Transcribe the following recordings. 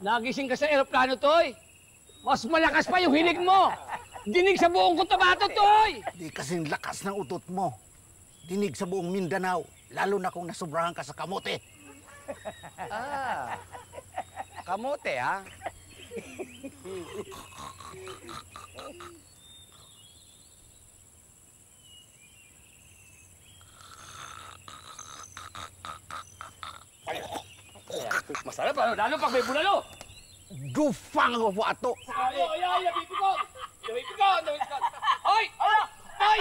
Nagising ka sa eroplano, Toy. Mas malakas pa yung hilig mo. Dinig sa buong Cotabato, Toy. Di kasing lakas ng utot mo. Dinig sa buong Mindanao, lalo na kung nasobrahan ka sa kamote. Ah, kamote, ha? Masarap, lalo pag may bulalo. Gufang ko po ato. Ay, bibigong! Bibigong! Hoy! Toy!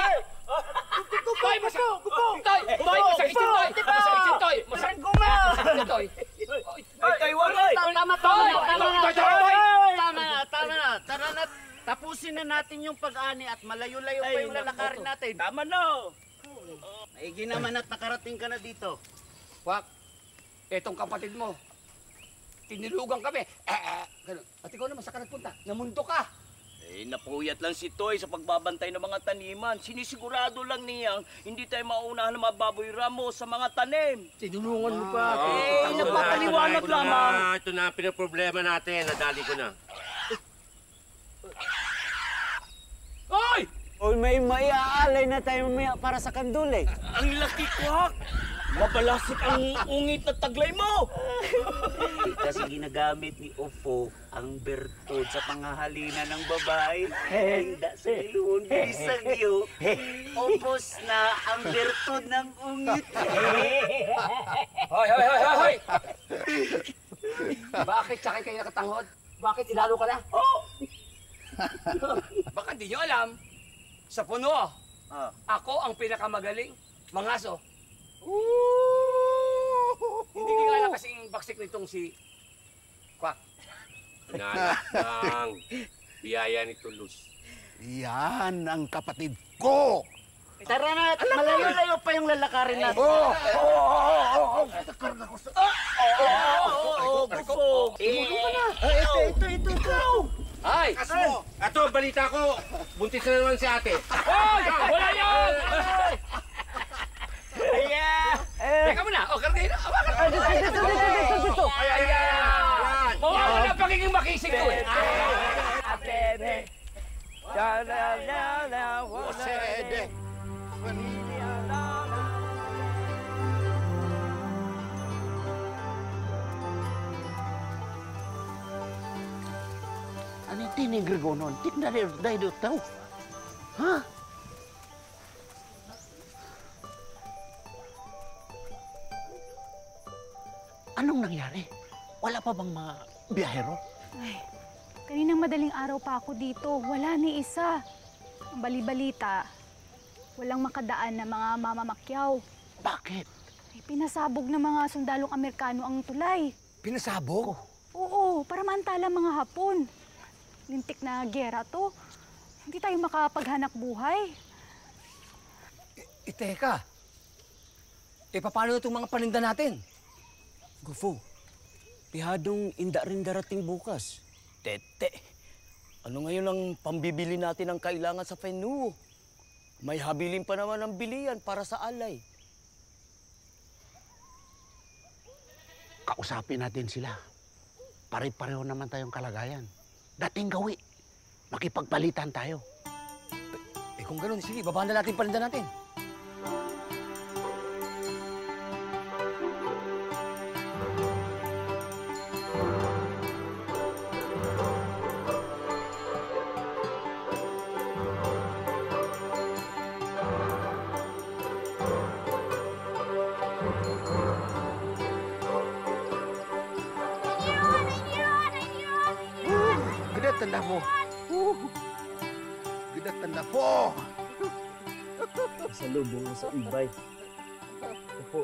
Toy, masakit! Toy! Toy, masakit si Toy! Masakit si Toy! Masakit si Toy! Toy, wala! Tama na. Tara na. Tapusin na natin yung pag-ani at malayo-layo pa yung lalakarin natin. Tama na! Maigi naman at nakarating ka na dito. Wak, etong kapatid mo, tinilugan kami. Ganun. At ikaw naman, saan ka nagpunta? Namundo ka. Napuyat lang si Toy sa pagbabantay ng mga taniman. Sinisigurado lang niyang hindi tayo maunahan ng mga baboy ramo sa mga tanim. Tinulungan mo pa. Nagpapaliwanag lamang. Ito na ang pinaproblema natin. Nadali ko na. Hoy! O may maiaalay na tayo mamaya para sa kandul eh. Ang laki kwak! Mabalasik ang ungit na taglay mo! Kasi ginagamit ni Ofo ang bertod sa pangahalina ng babae. Henda sa iyon, isang iyo. Opos na ang bertod ng ungit. Hoy! Bakit sakay kayo nakatanghod? Bakit ilalo ka na? Baka hindi nyo alam, sa puno, ako ang pinakamagaling mangaso. Hindi nga lang kasing baksik nitong si Kwak. Nanak ng biyaya ni Tulus. Yan ang kapatid ko. Tara na, malayo-layo pa yung lalakarin natin. Takar na ko sa... Gufo. Ito. Ay! Ato, balita ko. Buntis na naman si ate. Hoy! Wala yan! Teka muna! O, kargahin na! Dito. Ayan! Mawawala na pagiging makisig ko eh! Atene! Osede. Ano yung tinigre ko noon? Tignan dahil daw. Ha? Anong nangyari? Wala pa bang mga biyahero? Ay, kaninang madaling araw pa ako dito. Wala ni isa. Ang bali-balita, walang makadaan na mga mamamakyaw. Bakit? Ay, pinasabog ng mga sundalong Amerikano ang tulay. Pinasabog? Oo, para mantala mga Hapon. Lintik na gera to. Hindi tayo makapaghanap buhay. Teka! Paano itong mga paninda natin? Gufo, pihadong inda rin darating bukas. Tete, ano ngayon ang pambibili natin ng kailangan sa Fenu? May habilin pa naman ang bilian para sa alay. Kausapin natin sila. Pare-pareho naman tayong kalagayan. Dating gawi. Makipagpalitan tayo. Kung ganun, sige, babaan na natin paninda natin. Gede tanda po. Gede tanda po. Sa lubong mo sa ibay. Opo.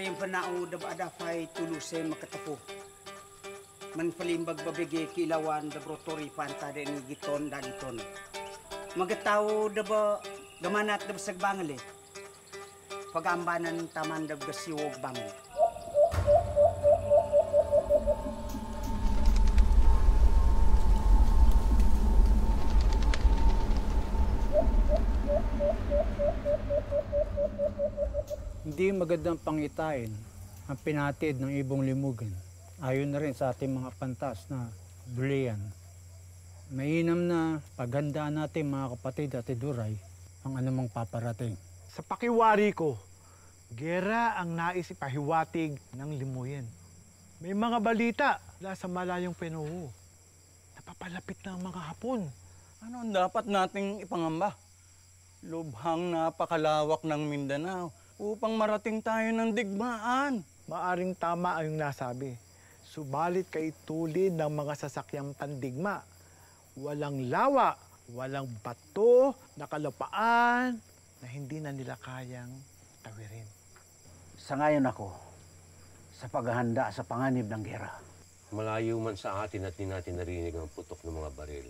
Pare yung panao dabadapay tulusin makatapo. Man palimbag babigi kilawan da brotori panta da ni giton da giton. Magataw daba gamanat da sagbangal eh. Pagambanan taman da gasiwog bangal. Hindi magandang pangitain ang pinatid ng ibong limugan. Ayon na rin sa ating mga pantas na bulian. Mainam na paghandaan natin mga kapatid at Duray ang anumang paparating. Sa pakiwari ko, gera ang nais ipahiwatig ng limuyan. May mga balita mula sa malayong Penuho. Napapalapit na ang mga Hapon. Ano ang dapat nating ipangamba? Lubhang napakalawak ng Mindanao upang marating tayo ng digmaan. Maaring tama ang nasabi. Subalit kay tulid ng mga sasakyang pandigma. Walang lawa, walang bato, nakalupaan na hindi na nila kayang tawirin. Sangayon ako sa paghahanda sa panganib ng gera. Malayo man sa atin at di natin narinig ang putok ng mga baril,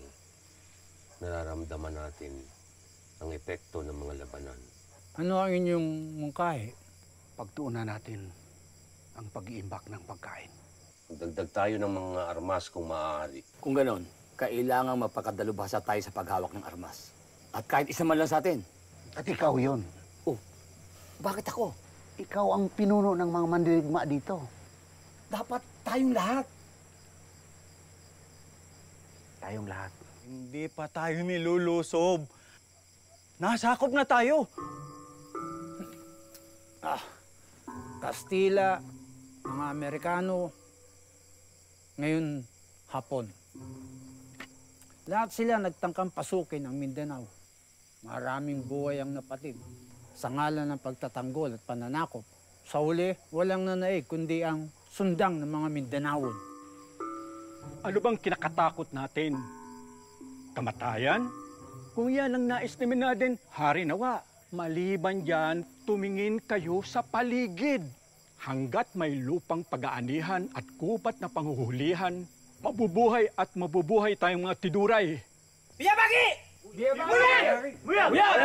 nararamdaman natin ang epekto ng mga labanan. Ano ang inyong mungkahi? Pagtuunan natin ang pag-iimbak ng pagkain. Magdagdag tayo ng mga armas kung maaari. Kung ganon, kailangang mapakadalubhasa tayo sa paghawak ng armas. At kahit isa man lang sa atin. At ikaw yon. Oh, bakit ako? Ikaw ang pinuno ng mga mandirigma dito. Dapat tayong lahat. Tayong lahat. Hindi pa tayo nilulusob. Nasakop na tayo. Kastila, mga Amerikano, ngayon Hapon. Lahat sila nagtangkang pasukin ang Mindanao. Maraming buhay ang napatid sa ngalan ng pagtatanggol at pananakop. Sa huli, walang nanaig kundi ang sundang ng mga Mindanaon. Ano bang kinakatakot natin? Kamatayan? Kung yan ang nais namin natin, hari nawa. Maliban dyan, tumingin kayo sa paligid. Hanggat may lupang pag-aanihan at kupat na panghuhulihan, mabubuhay at mabubuhay tayong mga tiduray. Biyabagi! Biyabagi!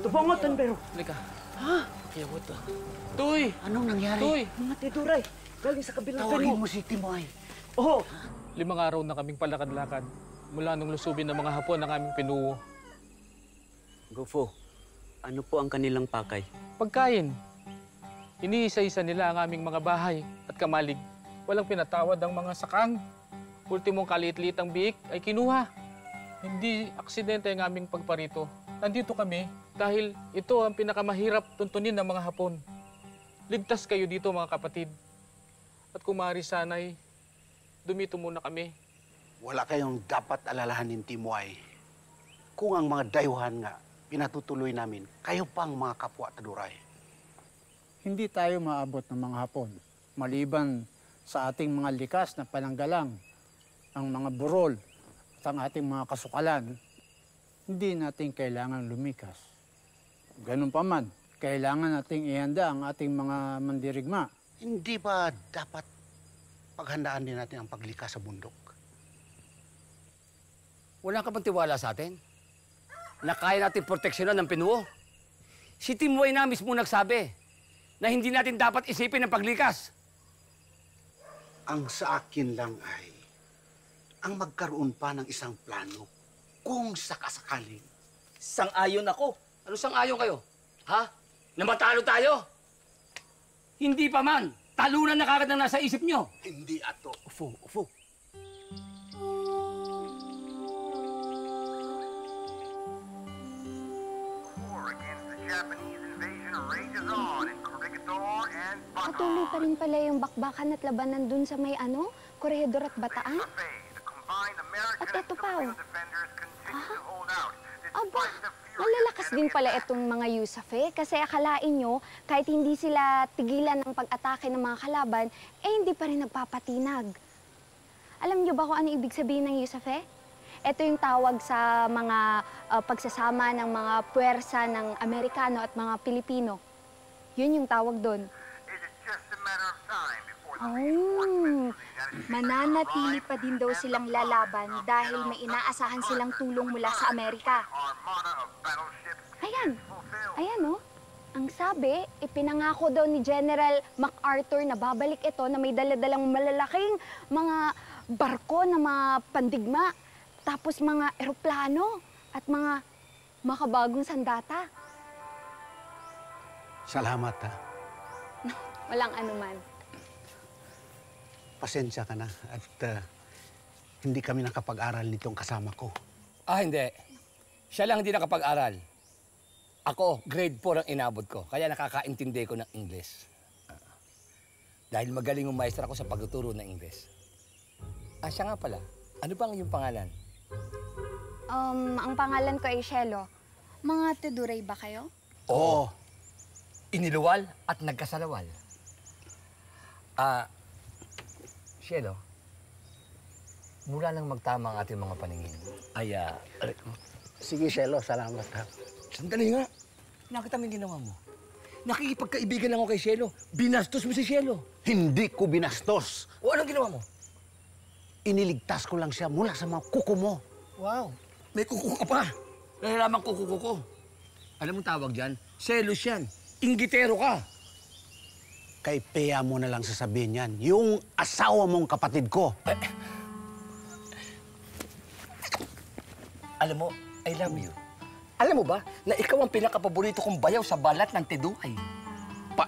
Tubangotan pero. Halika. Ha? Kiyawat ah. Tuy! Anong nangyari? Tuy! Mga tiduray. Galing sa kabilang Tawagin mo si Timoy. Oo. 5 araw na kaming palakad-lakad mula nung lusubin ng mga Hapon ang aming pinuo. Gufo, ano po ang kanilang pakay? Pagkain. Iniisa-isa nila ang aming mga bahay at kamalig. Walang pinatawad ang mga sakang. Ultimong kaliit-liit ang biik ay kinuha. Hindi aksidente ang aming pagparito. Nandito kami dahil ito ang pinakamahirap tuntunin ng mga Hapon. Ligtas kayo dito mga kapatid. At kung maaari sana'y dumito muna kami. Wala kayong dapat alalahanin, Timoy. Kung ang mga dayuhan nga pinatutuloy namin, kayo pang mga kapwa Taduray. Hindi tayo maabot ng mga Hapon. Maliban sa ating mga likas na pananggalang, ang mga burol at ang ating mga kasukalan, hindi natin kailangan lumikas. Ganun pa man, kailangan nating ihanda ang ating mga mandirigma. Hindi ba dapat paghandaan din natin ang paglikas sa bundok? Wala ka bang tiwala sa atin? Na kaya natin proteksyonan ng Pinuo? Si Timoy na mismo nagsabi na hindi natin dapat isipin ang paglikas. Ang sa akin lang ay ang magkaroon pa ng isang plano kung sakasakaling. Sang-ayon ako. Ano sang-ayon kayo? Ha? Na matalo tayo? Hindi pa man. talunan na kagad ang nasa isip nyo. Hindi ato. Upo. Patuloy pa rin pala yung bakbakan at labanan dun sa may Corregidor at Bataan? At ito pa, aba, malalakas din pala itong mga Yusafe kasi akalain nyo, kahit hindi sila tigilan ng pag-atake ng mga kalaban, hindi pa rin nagpapatinag. Alam nyo ba kung ano ibig sabihin ng Yusafe? Ito yung tawag sa mga pagsasama ng mga puwersa ng Amerikano at mga Pilipino. Yun yung tawag doon. Mananatili pa din daw silang lalaban dahil may inaasahan silang tulong mula sa Amerika. Ayan oh. Ang sabi, ipinangako daw ni General MacArthur na babalik ito na may daladalang malalaking mga barko na mga pandigma, tapos mga eroplano at mga makabagong sandata. Salamat, ha. Walang anuman. Pasensya ka na at hindi kami nakapag-aral nitong kasama ko. Hindi. Siya lang hindi nakapag-aral. Ako, grade 4 ang inabot ko, kaya nakakaintindi ko ng English. Dahil magaling yung maestra ko sa pagtuturo ng English. Siya nga pala, ano bang iyong pangalan? Ang pangalan ko ay Shelo. Mga Tuduray ba kayo? Oo. Iniluwal at nagkasalawal. Shelo, mula nang magtama ang ating mga paningin, Sige, Shelo, salamat, ha. Sandali nga. Nakita mo yung ginawa mo. Nakikipagkaibigan lang ako kay Shelo. Binastos mo si Shelo. Hindi ko binastos. O anong ginawa mo? Iniligtas ko lang siya mula sa mga kuko mo. Wow. May kuko ka pa. Nalalamang kuko ko. Alam mo tawag dyan? Selos yan. Inggitero ka. Kay Pea mo na lang sasabihin yan. Yung asawa mong kapatid ko. Alam mo, I love you. Alam mo ba na ikaw ang pinakapaborito kong bayaw sa balat ng Teduay?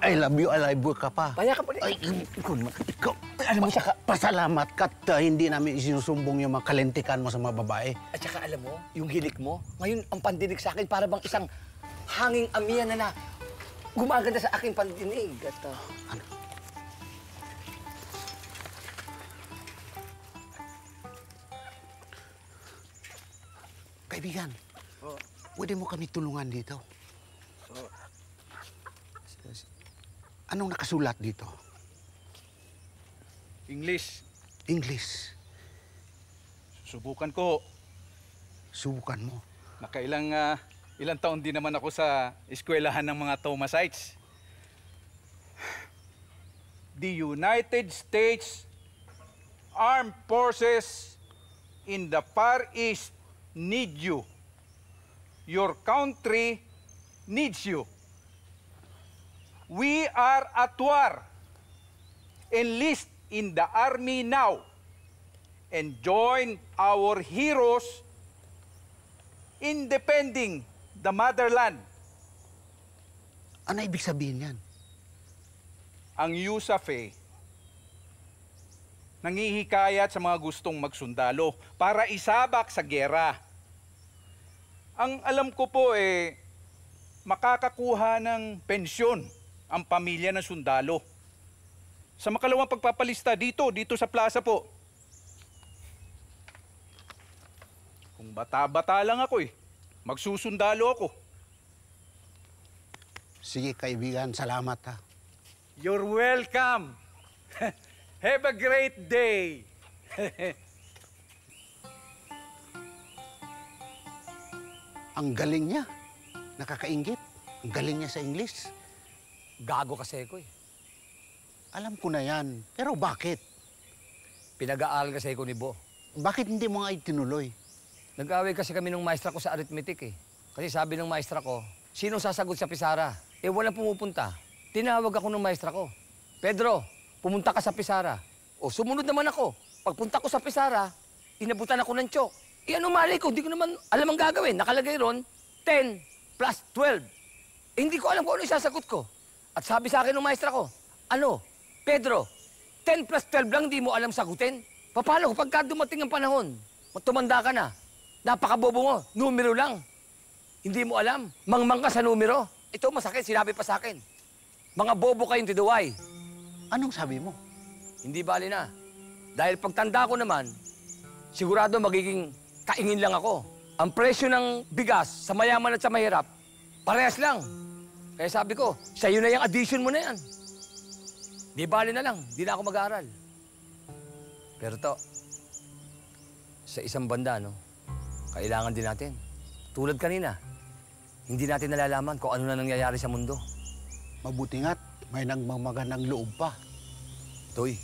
I love you ka pa. Paya ka pa rin. Ikaw, alam mo siya ka... Pasalamat ka at hindi namin isinusumbong yung mga kalentikan mo sa mga babae. At saka alam mo, yung hilik mo, ngayon ang pandinig sa akin para bang isang hanging amiya na gumaganda sa aking pandinig. At, Ano? Kaibigan, pwede mo kami tulungan dito? Anong nakasulat dito? English. English. Subukan ko. Subukan mo. Ilang taon din naman ako sa eskwelahan ng mga Thomasites. The United States Armed Forces in the Far East need you. Your country needs you. We are at war. Enlist in the army now and join our heroes in defending the motherland. Ano ibig sabihin yan? Ang Yusafe nangihikayat sa mga gustong magsundalo para isabak sa giyera. Ang alam ko po makakakuha ng pensyon ang pamilya ng sundalo. Sa makalawang pagpapalista dito sa plaza po. Kung bata-bata lang ako magsusundalo ako. Sige kaibigan, salamat ha. You're welcome. Have a great day. Ang galing niya. Nakakaingit. Ang galing niya sa English. gago kasi ko Alam ko na yan. Pero bakit? Pinag-aaral kasi ko ni Bo. Bakit hindi mo nga itinuloy? Nag-away kasi kami ng maestra ko sa arithmetic Kasi sabi ng maestra ko, sino sasagot sa Pisara? Walang pumupunta. Tinawag ako ng maestra ko. Pedro, pumunta ka sa Pisara. Sumunod naman ako. Pagpunta ko sa Pisara, inabutan ako ng tiyok. Ano mali ko? Hindi ko naman alam ang gagawin. Nakalagay ron, 10 plus 12. Hindi ko alam kung ano isasagot ko. At sabi sa akin ng maestra ko, Pedro, 10 plus 12 lang di mo alam sagutin? Paano kapag dumating ang panahon? Tumanda ka na. Napakabobo mo. Numero lang. Hindi mo alam. Mangmang ka sa numero. Ito masakit, sinabi pa sa akin. Mga bobo kayong tiduway. Anong sabi mo? Hindi bali na. Dahil pagtanda ko naman, sigurado magiging kaingin lang ako. Ang presyo ng bigas sa mayaman at sa mahirap, parehas lang. Kaya sabi ko, sa'yo na yung addition mo na yan. Di bali na lang, di na ako mag-aaral. Pero to, sa isang banda, no, kailangan din natin. Tulad kanina, hindi natin nalalaman kung ano na nangyayari sa mundo. Mabuti nga't may nagmamagandang loob pa. Toy,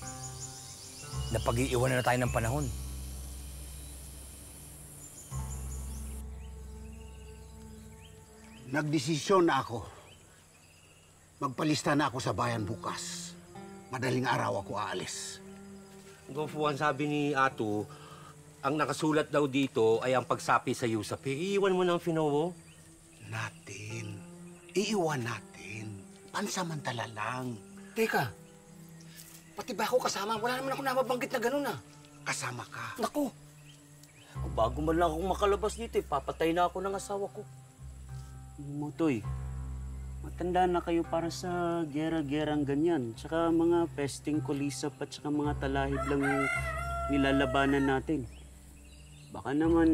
napag-iiwanan na tayo ng panahon. Nagdesisyon na ako. Magpalista na ako sa bayan bukas. Madaling araw ako aalis. Gofuan, sabi ni Ato, ang nakasulat daw dito ay ang pagsapi sa USAP. Iiwan mo ng Finowo? Iiwan natin. Pansamantala lang. Teka, pati ba ako kasama? Wala naman ako nababanggit na gano'n, ah. Kasama ka. Naku, bago man lang akong makalabas dito, papatay na ako ng asawa ko. Mutoy, matanda na kayo para sa gera-gerang ganyan. Tsaka mga pesting kulisap at tsaka mga talahib lang yung nilalabanan natin. Baka naman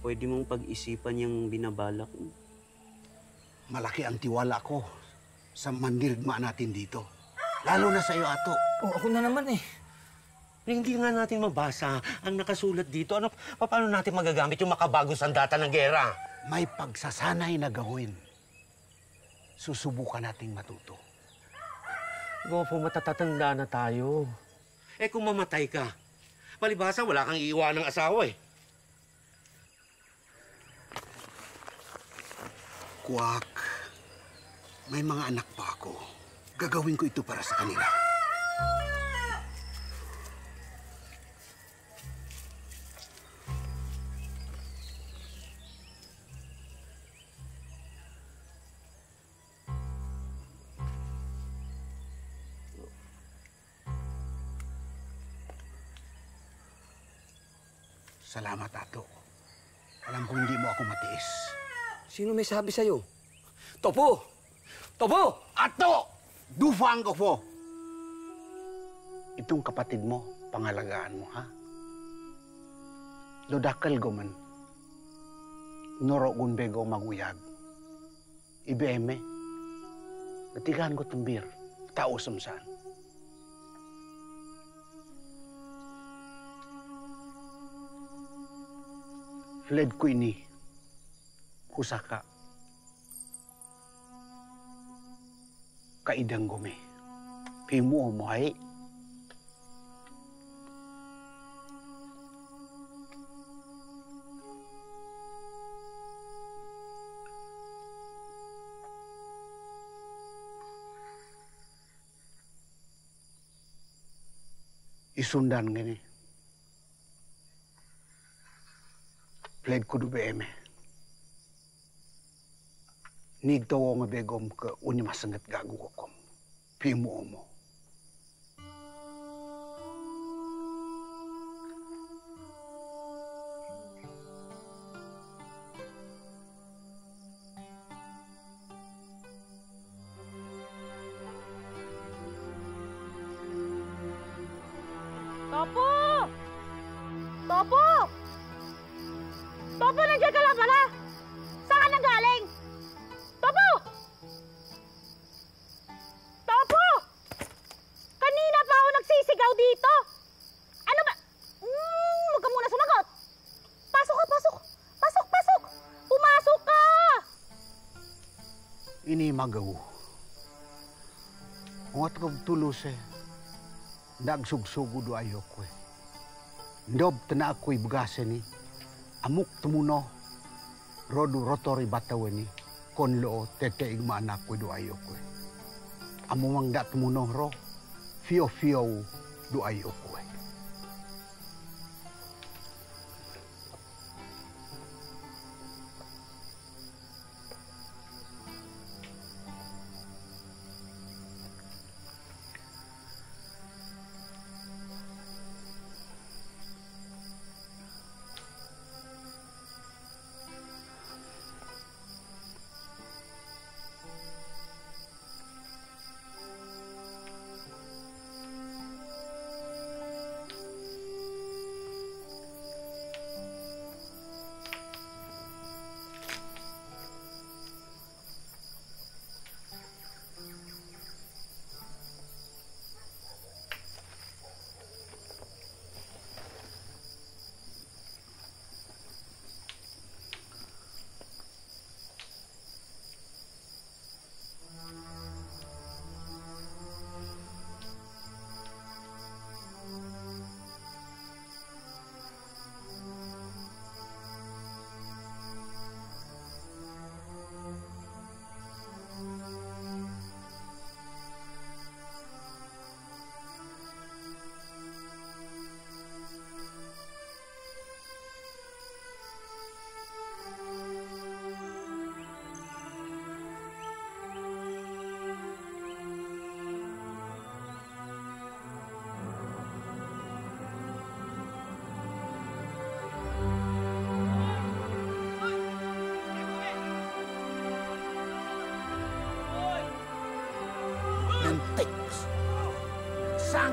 pwede mong pag-isipan yung binabalak mo. Malaki ang tiwala ko sa mandirigma natin dito. Lalo na sa iyo, Ato. Ako na naman eh. Hindi nga natin mabasa ang nakasulat dito. Paano natin magagamit yung makabagong sandata ng gera? May pagsasanay na gawin. Susubukan nating matuto. Gofo, matatatanda na tayo. Kung mamatay ka, palibhasa wala kang iiwan ng asawa eh. Kuwak, may mga anak pa ako. Gagawin ko ito para sa kanila. Salamat, Ato. Alam ko hindi mo ako matiis. Sino may sabi sa'yo? Topo! Topo! Ato! Dufang ko po! Itong kapatid mo, pangalagaan mo, ha? Lodakal ko man. Noro gunbego maguyag. IBM, natigahan ko tumbir. Tao sumsaan. Fled ko ini. Kusaka. Kaidang gumi. Pimu mo ay. Isundan gini. Fled ko do BM. Nigtawo nga begom ka unya masangat gago ko. Pimu mo. Topo! Topo! Topo, nandiyan ka lang pala! Saan ka nang galing? Topo! Topo! Kanina pa ako nagsisigaw dito! Ano ba? Huwag ka muna sumagot! Pasok ka, pasok! Pasok, pasok! Pumasok ka! Ini magaw. Ungat kong tulos eh. Nagsugsugo do ayok ko eh. Ndob tana ako'y bugasan ni. Amuk tumuno. Rodo rotori batawen ni. Konlo tete igma anak ko do ayok ko eh. Amumang da tumuno ro. Fio-fio do ayok ko eh.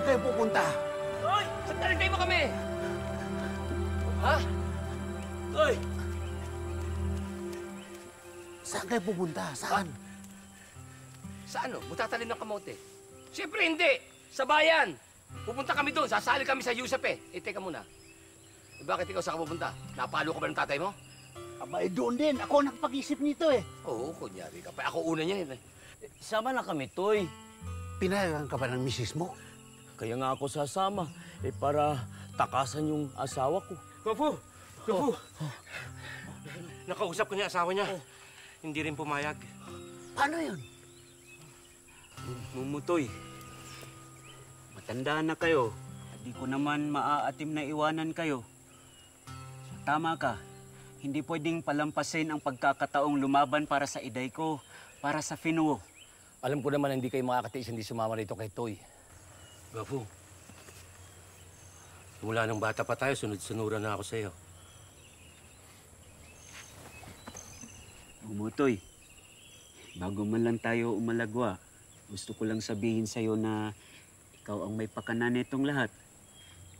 kayo pupunta? Toy! Sandali mo kami! Ha? Toy! Saan kayo pupunta? Saan? Sa ano? Mutatalin ng kamote? Siyempre hindi! Sa bayan! Pupunta kami doon, sasali kami sa Yusef eh. Eh, teka muna. Eh, bakit ikaw saan ka pupunta? Napalo ka ba ng tatay mo? Abay, doon din. Ako nakapag-isip nito eh. Oo, kunyari ka pa. Ako una niyan eh. Sama na kami, Toy. Pinayagan ka ba ng misis mo? Kaya nga ako sasama. Eh, para takasan yung asawa ko. Kufu! Kufu! Nakausap ko niya asawa niya. Hindi rin pumayag. Paano yun? Mumutoy. Matanda na kayo. Hindi ko naman maaatim na iwanan kayo. Tama ka. Hindi pwedeng palampasin ang pagkakataong lumaban para sa iday ko, para sa Finuo. Alam ko naman hindi kayo makakatiis hindi sumama rito kay Toy. Gafu, mula nung bata pa tayo, sunod-sunuran na ako sa iyo. Mumutoy, bago man lang tayo umalagwa, gusto ko lang sabihin sa'yo na ikaw ang may pakanan nitong lahat.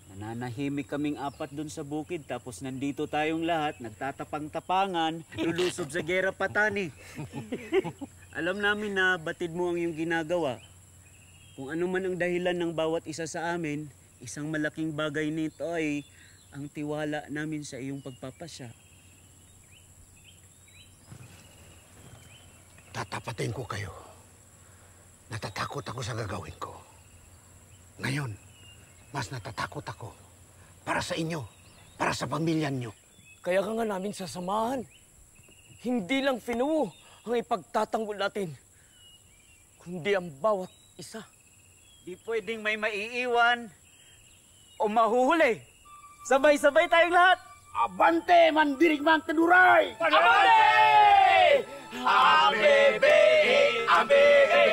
Nananahimik kaming apat doon sa bukid, tapos nandito tayong lahat, nagtatapang-tapangan, lulusob sa gera patani. Alam namin na batid mo ang iyong ginagawa. Kung ano man ang dahilan ng bawat isa sa amin, isang malaking bagay nito ay ang tiwala namin sa iyong pagpapasya. Tatapatin ko kayo. Natatakot ako sa gagawin ko. Ngayon, mas natatakot ako para sa inyo, para sa pamilya nyo. Kaya ka nga namin sasamahan. Hindi lang Finuo ang ipagtatanggol natin, kundi ang bawat isa. Di pwedeng may maiiwan o mahuhuli. Sabay-sabay tayong lahat. Abante, mandirigmang teduray! Abante! Ambebe! Ambebe!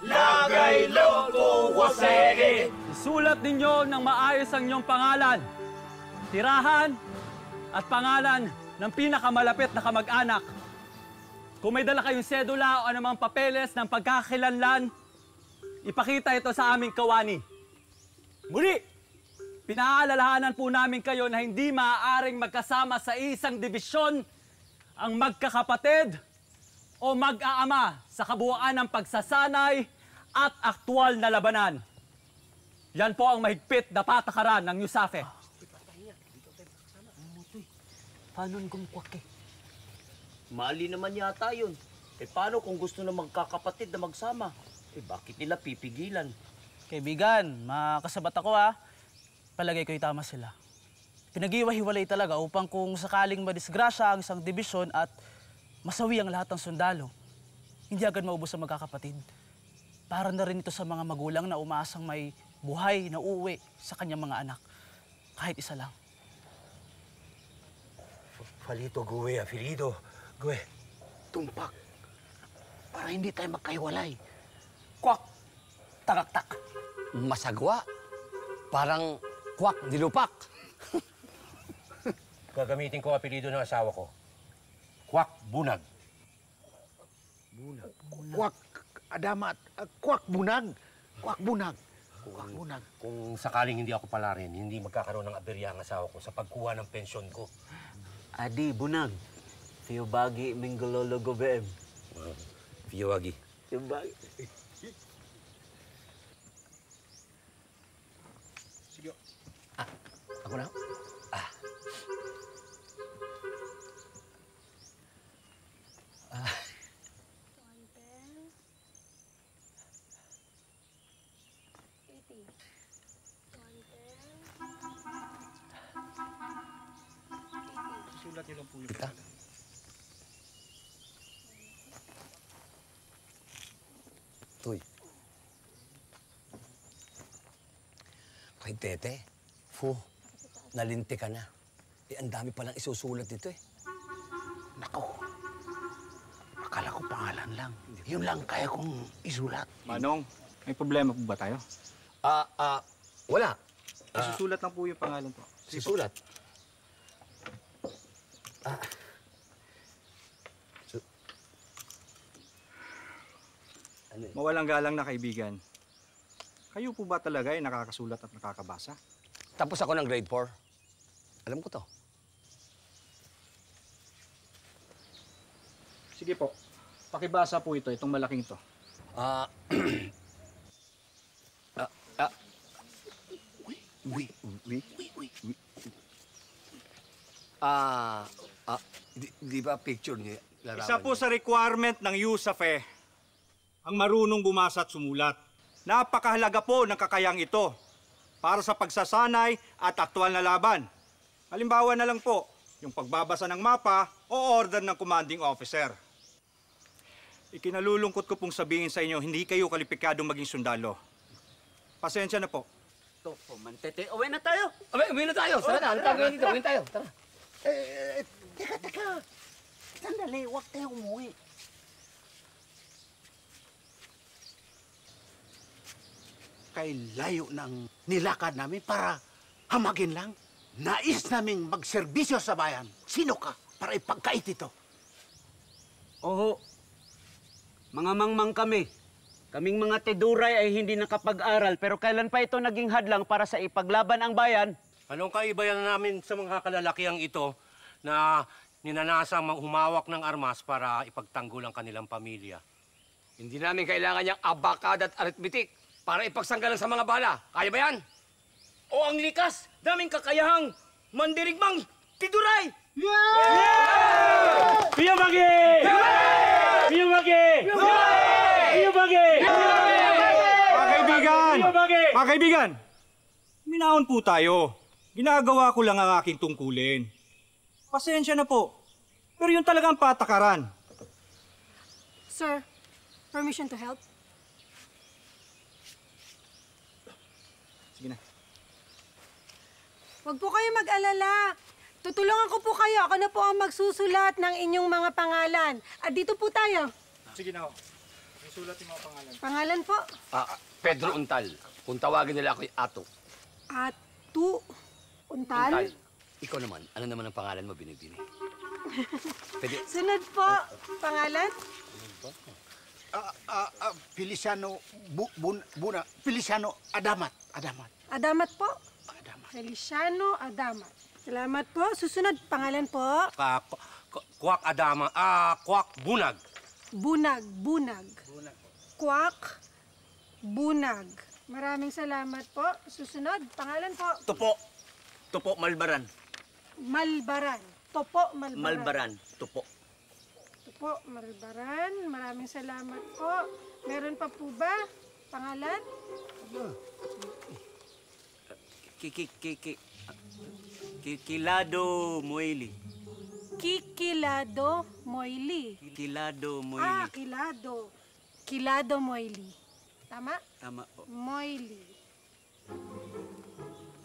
Lagay loko wasege! Isulat ninyo ng maayos ang inyong pangalan, tirahan at pangalan ng pinakamalapit na kamag-anak. Kung may dala kayong sedula o anumang papeles ng pagkakakilanlan, ipakita ito sa aming kawani. Muli, pinaalalahanan po namin kayo na hindi maaaring magkasama sa isang dibisyon ang magkakapatid o mag-aama sa kabuuan ng pagsasanay at aktwal na labanan. Yan po ang mahigpit na patakaran ng Yusafe. Paano kung kwake? Mali naman yata yun. Eh paano kung gusto na magkakapatid na magsama? Eh bakit nila pipigilan? Kaibigan, makasabat ako ha. Palagay ko'y tama sila. Pinag-iwa-hiwalay talaga upang kung sakaling madisgrasya ang isang dibisyon at masawi ang lahat ng sundalo, hindi agad maubos ang magkakapatid. Para na rin ito sa mga magulang na umaasang may buhay na uuwi sa kanyang mga anak. Kahit isa lang. Falito, Gue, Afilido. Gue, tumpak. Para hindi tayo magkahiwalay. Kwak! Takak-tak! Masagwa. Parang kwak dilupak. Gagamitin ko apelido ng asawa ko. Kwak Bunag. Bunag. Kwak Adamat. Kwak Bunag. Kwak Bunag. Kwak Bunag. Kung sakaling hindi ako palarin, hindi magkakaroon ng aberya ang asawa ko sa pagkuha ng pensyon ko. Adi, Bunag. Fiyobagi Minggololo Gobem. Fiyobagi. Fiyobagi. Sige. Ako na? Sulat niyo lang po yung Kita? Toy. Kay Tete, nalinti ka na. Eh, ang dami palang isusulat dito eh. Nako. Akala ko pangalan lang. Yun lang kaya kong isulat. Manong, may problema po ba tayo? Wala. Isusulat lang po yung pangalan po. Susulat? Mawalang galang na kaibigan. Kayo po ba talaga ay nakakasulat at nakakabasa? Tapos ako ng grade 4. Alam ko to. Sige po, pakibasa po ito, itong malaking ito. Di ba picture niya? Isa po sa requirement ng USAFE ang marunong bumasa at sumulat. Napakahalaga po ng kakayang ito para sa pagsasanay at aktwal na laban. Halimbawa na lang po, yung pagbabasa ng mapa o order ng commanding officer. Ikinalulungkot ko pong sabihin sa inyo, hindi kayo kalipikadong maging sundalo. Pasensya na po. Ito po, Mantete. Uwi na tayo. Uwi na tayo. Tara na. Ano tayo dito? Uwi tayo. Tara. Teka. Sandali, huwag tayo umuwi. Kay layo ng nilakad namin para hamagin lang. Nais naming magserbisyo sa bayan. Sino ka para ipagkait ito? Oo. Mga mangmang kami. Kaming mga teduray ay hindi nakapag-aral pero kailan pa ito naging hadlang para sa ipaglaban ang bayan? Anong kaibayan namin sa mga kalalakiang ito na ninanasang humawak ng armas para ipagtanggol ang kanilang pamilya? Hindi namin kailangan niyang abakad at arithmetic para ipagsanggalan sa mga bala. Kaya ba yan? O ang likas, daming kakayahang mandirigmang tiduray! Piyamagi! Piyamagi! Piyamagi! Mga kaibigan, minahon po tayo. Ginagawa ko lang ang aking tungkulin. Pasensya na po, pero yun talagang patakaran. Sir, permission to help? Sige na. Huwag po kayo mag-alala. Tutulungan ko po kayo. Ako na po ang magsusulat ng inyong mga pangalan. At dito po tayo. Sige na ho. Isulat yung mga pangalan. Pangalan po? Pedro Untal. Kung tawagin nila ako'y Ato. Atu Untal? Ikaw naman, ano naman ang pangalan mo, Binibini? Pwede... Sunod po. Pangalan? Feliciano Feliciano Adamat. Adamat po? Feliciano Adamat. Salamat po. Susunod, pangalan po? Kwak Adama, Kwak Bunag. Bunag. Kwak Bunag. Maraming salamat po. Susunod, pangalan po? Tupo Malbaran. Malbaran. Topo Malbaran. Malbaran. Tupo Malbaran. Maraming salamat po. Meron pa po ba? Pangalan? Kikilado Moili. Kikilado Moili. Kilado Moili. Kilado. Kilado Moili. Tama? Tama po. Moili.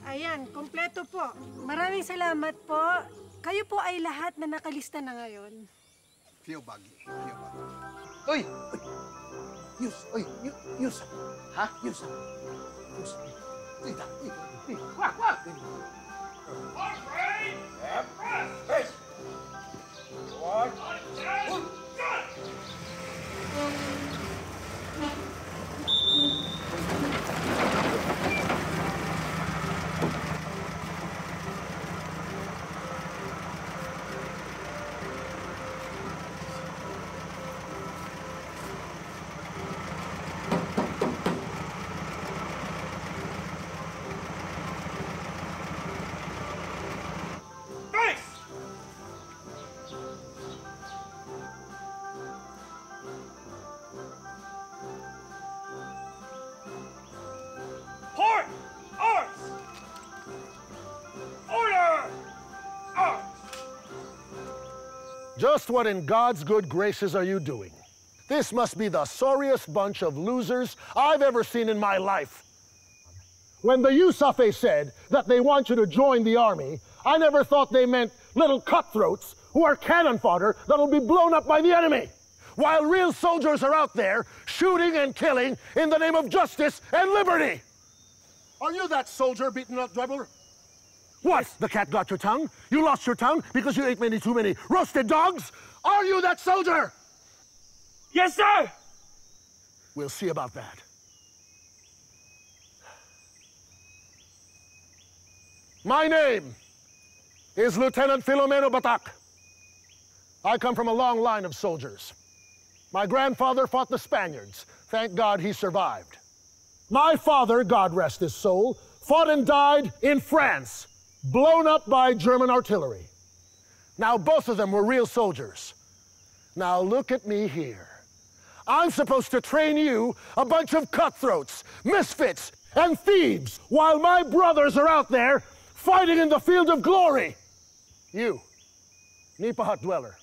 Ayan, kompleto po. Maraming salamat po. Kayo po ay lahat na nakalista na ngayon. Fiyobagi. Uy! Yus! Ha? Yus! Tita! Wak! Just what in God's good graces are you doing? This must be the sorriest bunch of losers I've ever seen in my life. When the USAFE said that they want you to join the army, I never thought they meant little cutthroats who are cannon fodder that'll be blown up by the enemy, while real soldiers are out there shooting and killing in the name of justice and liberty. Are you that soldier beaten up dribbler? What? The cat got your tongue? You lost your tongue because you ate too many roasted dogs? Are you that soldier? Yes, sir! We'll see about that. My name is Lieutenant Filomeno Batak. I come from a long line of soldiers. My grandfather fought the Spaniards. Thank God he survived. My father, God rest his soul, fought and died in France, blown up by German artillery. Now, both of them were real soldiers. Now, look at me here. I'm supposed to train you, a bunch of cutthroats, misfits, and thieves, while my brothers are out there fighting in the field of glory. You, Nipa Hut dweller.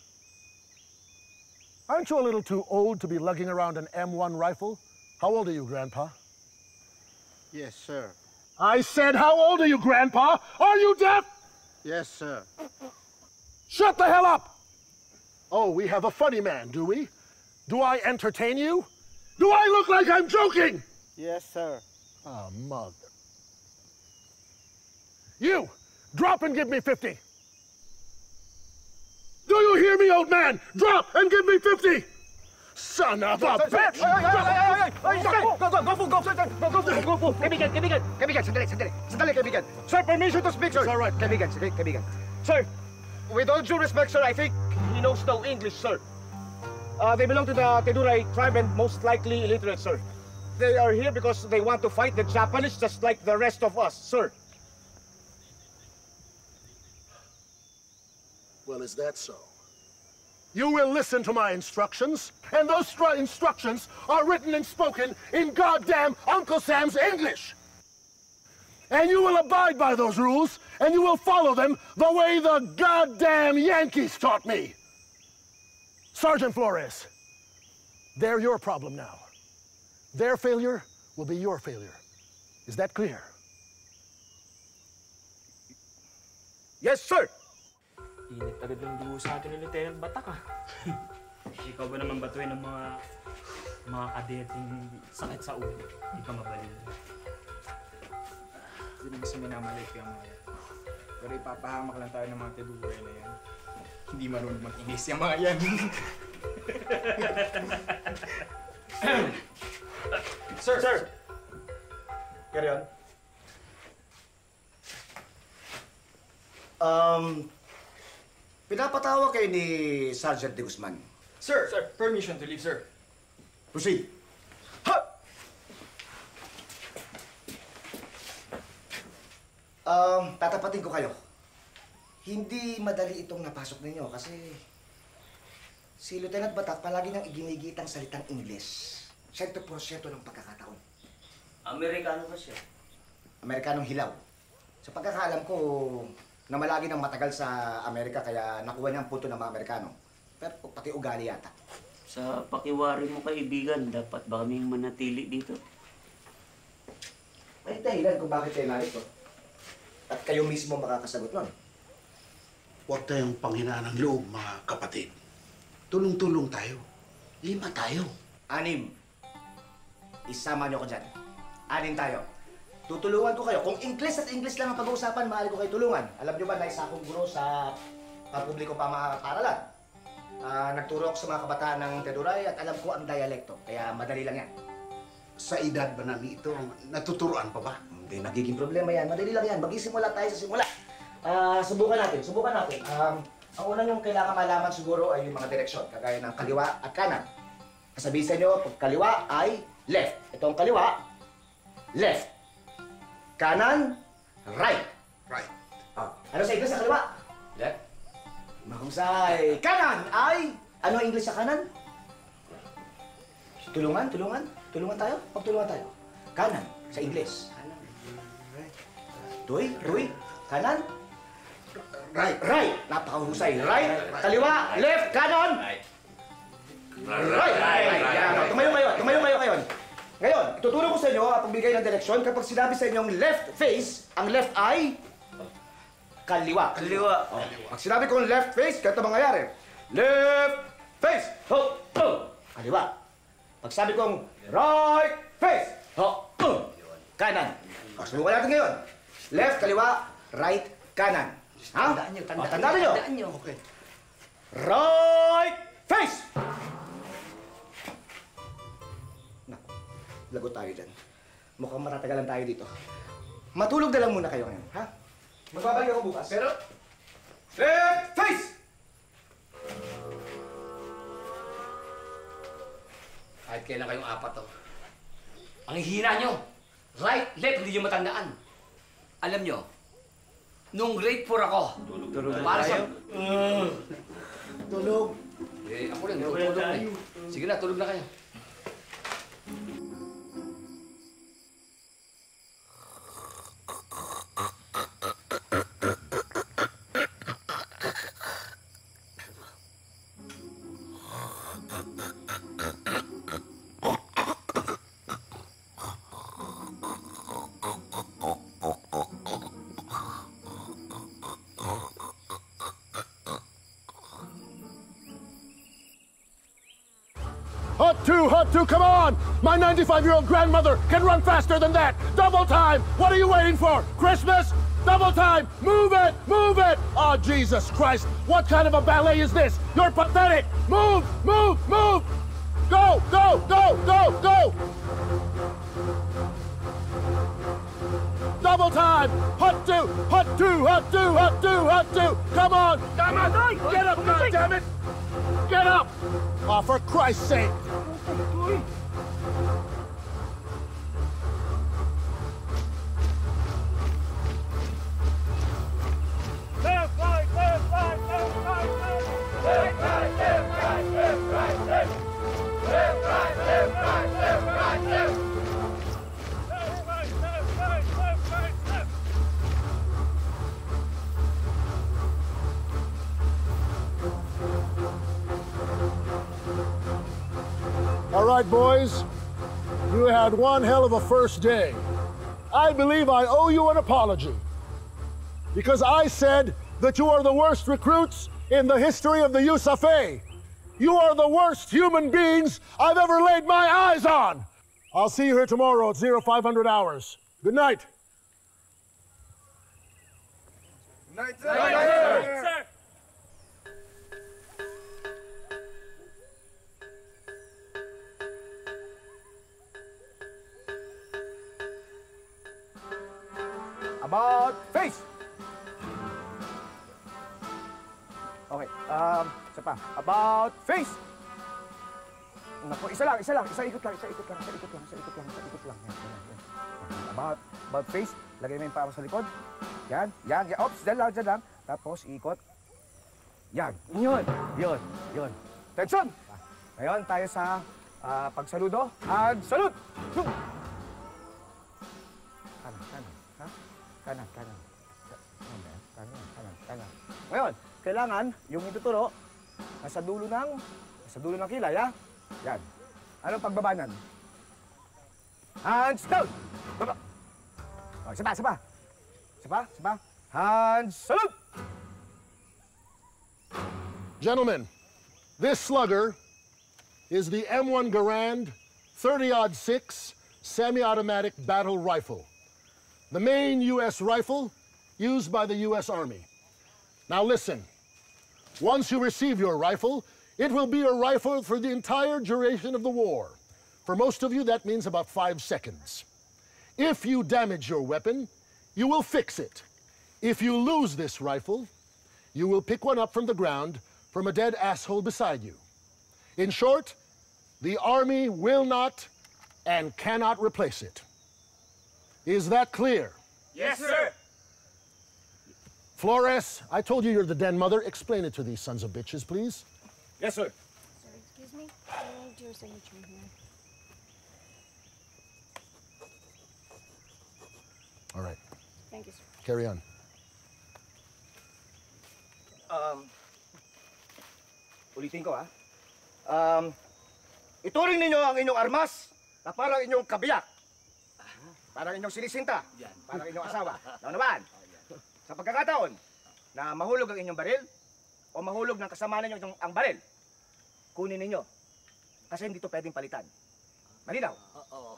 Aren't you a little too old to be lugging around an M1 rifle? How old are you, Grandpa? Yes, sir. I said, how old are you, Grandpa? Are you deaf? Yes, sir. Shut the hell up! Oh, we have a funny man, do we? Do I entertain you? Do I look like I'm joking? Yes, sir. Ah, mother. You, drop and give me 50. Do you hear me, old man? Drop and give me 50! Son of a bitch! Go! Kaibigan, sandali, kaibigan. Sir, permission to speak, sir. It's all right. Kaibigan. Sir, with all due respect, sir, I think he knows no English, sir. They belong to the Teduray tribe and most likely illiterate, sir. They are here because they want to fight the Japanese just like the rest of us, sir. Well, is that so? You will listen to my instructions, and those instructions are written and spoken in goddamn Uncle Sam's English. And you will abide by those rules, and you will follow them the way the goddamn Yankees taught me. Sergeant Flores, they're your problem now. Their failure will be your failure. Is that clear? Yes, sir! Init agad ng dugo sa atin ni Lieutenant Batak, ah. Ikaw ba naman batuin ng mga kadeting sakit sa ulo? Hindi ka mabalik. Hindi naman sa minamalik yung mga yan. Pero ipapahamak lang tayo ng mga Teduray na yan. Hindi marunong mag-inis yung mga yan. Sir! Carry on. Pinapatawa kayo ni Sergeant De Guzman. Sir, permission to leave, sir. Proceed. Tatapatin ko kayo. Hindi madali itong napasok ninyo kasi si Lieutenant Batak palagi nang iginigit ang salitang Ingles. 100% ng pagkakataon. Amerikano ba siya? Amerikanong hilaw. Sa pagkakaalam ko, namalagi ng matagal sa Amerika kaya nakuha niya ang punto ng mga Amerikano. Pero pati ugali yata. Sa pakiwari mo kaibigan, dapat ba kaming manatili dito? May dahilan kung bakit kayo narito. At kayo mismo makakasagot nun. Huwag tayong panghinaan ng loob, mga kapatid. Tulong-tulong tayo. 5 tayo. 6. Isama niyo ko dyan. 6 tayo. Tutulungan ko kayo. Kung Ingles at Ingles lang ang pag-uusapan, maaari ko kayo tulungan. Alam niyo ba na isa akong guro sa pampubliko paaralan? Nagturo ako sa mga kabataan ng Teduray at alam ko ang dialekto. Kaya madali lang yan. Sa edad ba namin ito, natuturuan pa ba? Hindi magiging problema yan. Madali lang yan. Mag-isimula tayo sa simula. Subukan natin. Ang una niyong kailangan malaman siguro ay yung mga direksyon. Kagaya ng kaliwa at kanan. Sabihin sa inyo, pag kaliwa ay left. Ito ang kaliwa, left. Kanan, right. Right. Ano sa Ingles sa kaliwa? Left. Mahusay. Kanan ay... Ano ang Ingles sa kanan? Tulungan tayo? Pagtulungan tayo. Kanan sa Ingles. Tuy. Kanan. Right. Napakahusay. Right. Kaliwa, left, kanan. Right. Tumayo kayo. Ngayon, ituturo ko sa inyo at pagbigay ng direksyon. Kapag sinabi sa inyong left face, ang left ay kaliwa. Pag sinabi kong left face, ganito mangyayari. Left face. Kaliwa. Pag sabi kong right face. Kanan. Subukan natin ngayon. Left, kaliwa, right, kanan. Ha? Tandaan niyo. Okay. Right face! Naku, lagot tayo dyan. Mukhang matatagalan tayo dito. Matulog na lang muna kayo ngayon, ha? Magbabalik ako bukas. Pero, Left face! kahit kailan kayong apat to, ang hihina nyo. Right, left, hindi nyo matandaan. Alam nyo, nung grade 4 ako, para sa... Tulog. Eh, ako rin, tulog na eh. Sige na, tulog na kayo. Hut two, come on! My 95-year-old grandmother can run faster than that! Double time! What are you waiting for? Christmas? Double time! Move it! Move it! Oh, Jesus Christ! What kind of a ballet is this? You're pathetic! Move! Move! Move! Go! Go! Go! Go! Go! Double time! Hut two! Hut two! Hut two! Hut two! Hut two! Come on! Come on! Get up, goddammit! Get up! Oh, for Christ's sake! Left, right, left, right, left, right, left. Left, right, left, right, left, right, left. Left, right, left, right, left, right, left. Left, right, left, right, left, right, left. All right, boys. You had one hell of a first day. I believe I owe you an apology. Because I said that you are the worst recruits in the history of the USAFE. You are the worst human beings I've ever laid my eyes on. I'll see you here tomorrow at 0500 hours. Good night. Night, sir. Night, sir. About face! Okay, isa pa. About face! Naku, isa lang. Isa ikot lang. About face. Lagay mo yung paa mo sa likod. Yan. Ops, dyan lang. Tapos, ikot. Yan. Yun. Tension! Ngayon, tayo sa pagsaludo. And salute! Kanan. Ngayon, kailangan yung ituturo nasa dulo ng kilay, ha? Yan. Anong pagbabanan? Hands down! Baba! Oh, isa pa. Hands salute! Gentlemen, this slugger is the M1 Garand 30-06 semi-automatic battle rifle. The main U.S. rifle used by the U.S. Army. Now listen, once you receive your rifle, it will be your rifle for the entire duration of the war. For most of you, that means about 5 seconds. If you damage your weapon, you will fix it. If you lose this rifle, you will pick one up from the ground from a dead asshole beside you. In short, the Army will not and cannot replace it. Is that clear? Yes, sir. Flores, I told you you're the den mother. Explain it to these sons of bitches, please. Yes, sir. Sir, excuse me. I need your signature here. All right, Thank you, sir. carry on. Ulitin ko, ha? Ituring ninyo ang inyong armas na parang inyong kabiyak. Parang inyong sinisinta. Parang inyong asawa. Naman. Sa pagkakataon na mahulog ang inyong baril o mahulog ng kasama ninyo ang baril, kunin ninyo. Kasi hindi ito pwedeng palitan. Malinaw? Oo.